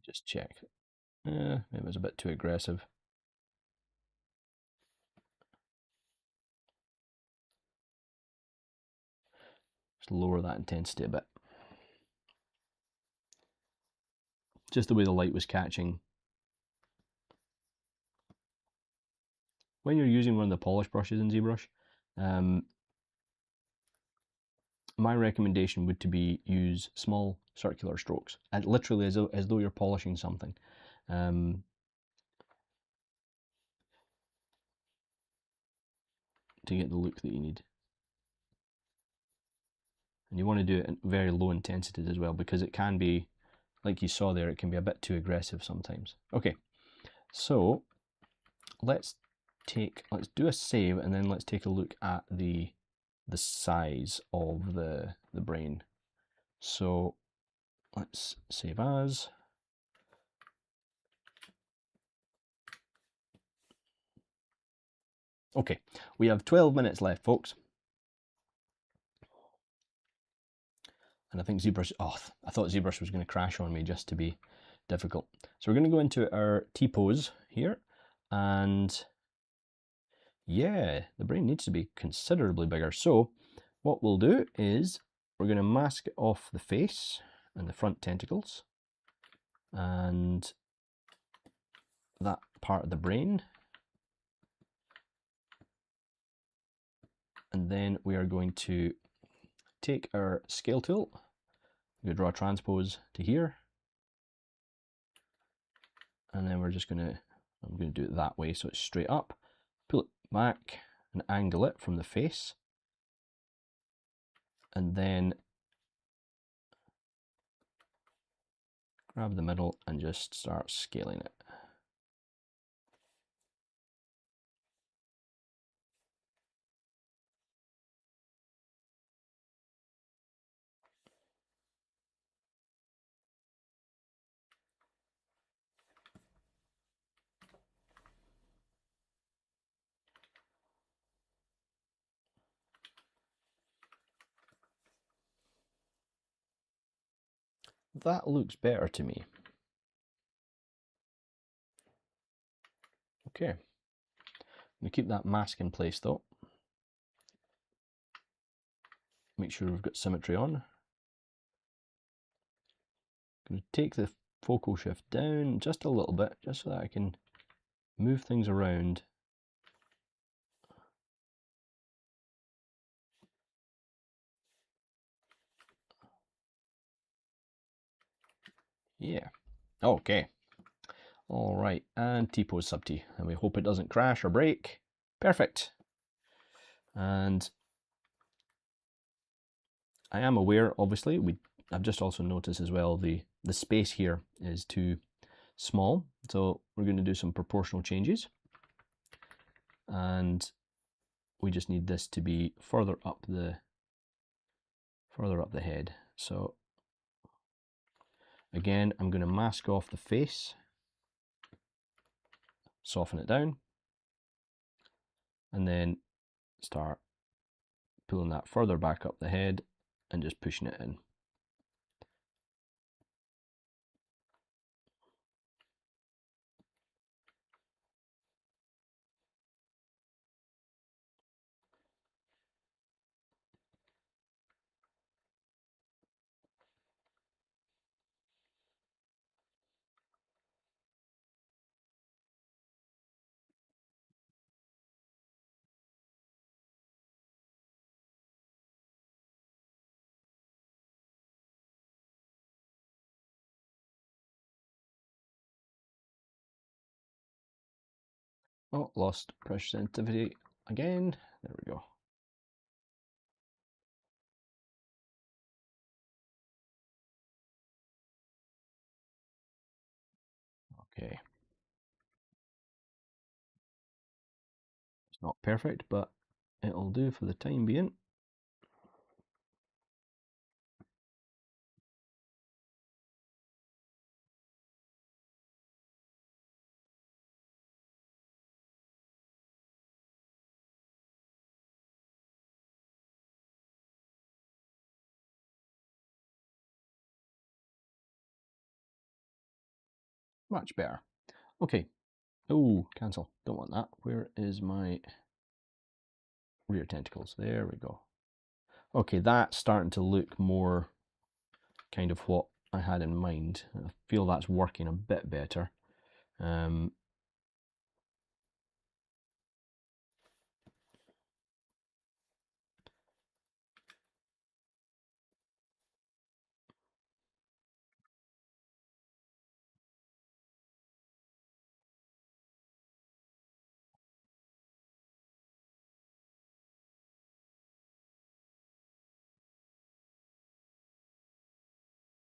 just check. It was a bit too aggressive. Just lower that intensity a bit. Just the way the light was catching. When you're using one of the polish brushes in ZBrush, my recommendation would to be use small circular strokes, and literally as though you're polishing something. To get the look that you need. And you want to do it at very low intensity as well, because it can be, like you saw there, it can be a bit too aggressive sometimes. Okay, so let's do a save, and then let's take a look at the size of the brain. So let's save as. Okay, we have 12 minutes left, folks. And I think ZBrush, I thought ZBrush was going to crash on me just to be difficult. So we're going to go into our T-pose here, and yeah, the brain needs to be considerably bigger. So what we'll do is we're going to mask off the face and the front tentacles and that part of the brain. And then we are going to take our scale tool, we're going to draw a transpose to here. And then we're just I'm going to do it that way so it's straight up. Pull it back and angle it from the face. And then grab the middle and just start scaling it. That looks better to me. Okay. I'm going to keep that mask in place though. Make sure we've got symmetry on. I'm going to take the focal shift down just a little bit, just so that I can move things around. Yeah. Okay. All right, and T-pose sub T, and we hope it doesn't crash or break. Perfect. And I am aware, obviously, I've just also noticed as well the space here is too small, so we're going to do some proportional changes, and we just need this to be further up the head. So again, I'm going to mask off the face, soften it down, and then start pulling that further back up the head and just pushing it in. Oh, lost pressure sensitivity again. There we go. Okay. It's not perfect, but it'll do for the time being. Much better. Okay. Oh, cancel. Don't want that. Where is my rear tentacles? There we go. Okay, that's starting to look more kind of what I had in mind. I feel that's working a bit better.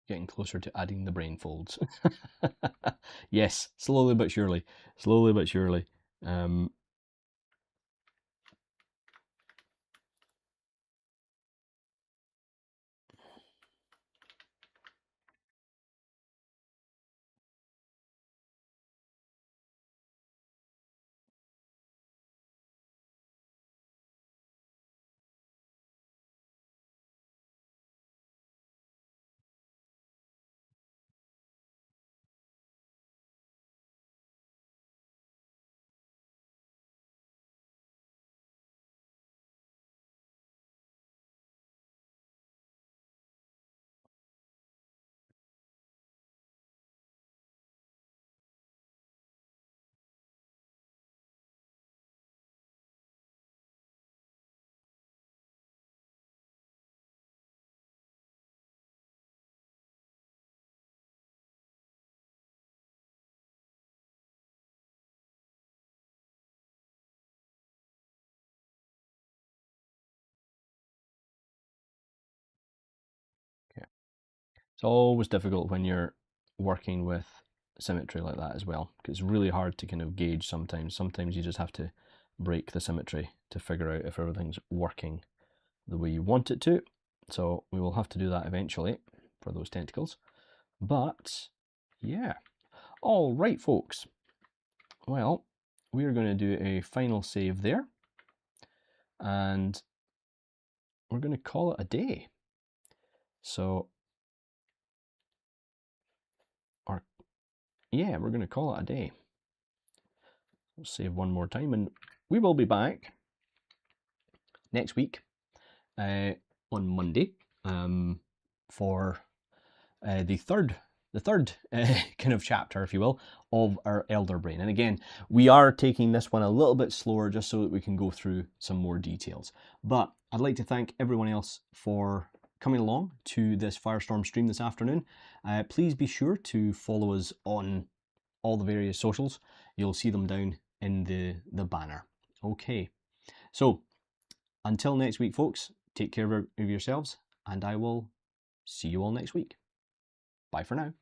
Getting closer to adding the brain folds. Yes, slowly but surely. Slowly but surely. Okay. It's always difficult when you're working with symmetry like that as well, because it's really hard to kind of gauge sometimes. Sometimes you just have to break the symmetry to figure out if everything's working the way you want it to. So we will have to do that eventually for those tentacles. But yeah. All right, folks. Well, we're going to do a final save there, and we're going to call it a day. So yeah, we're going to call it a day. We'll save one more time, and we will be back next week on Monday for the third kind of chapter, if you will, of our Elder Brain. And again, we are taking this one a little bit slower just so that we can go through some more details. But I'd like to thank everyone else for coming along to this Firestorm stream this afternoon. Please be sure to follow us on all the various socials. You'll see them down in the banner. Okay, so until next week, folks, take care of yourselves, and I will see you all next week. Bye for now.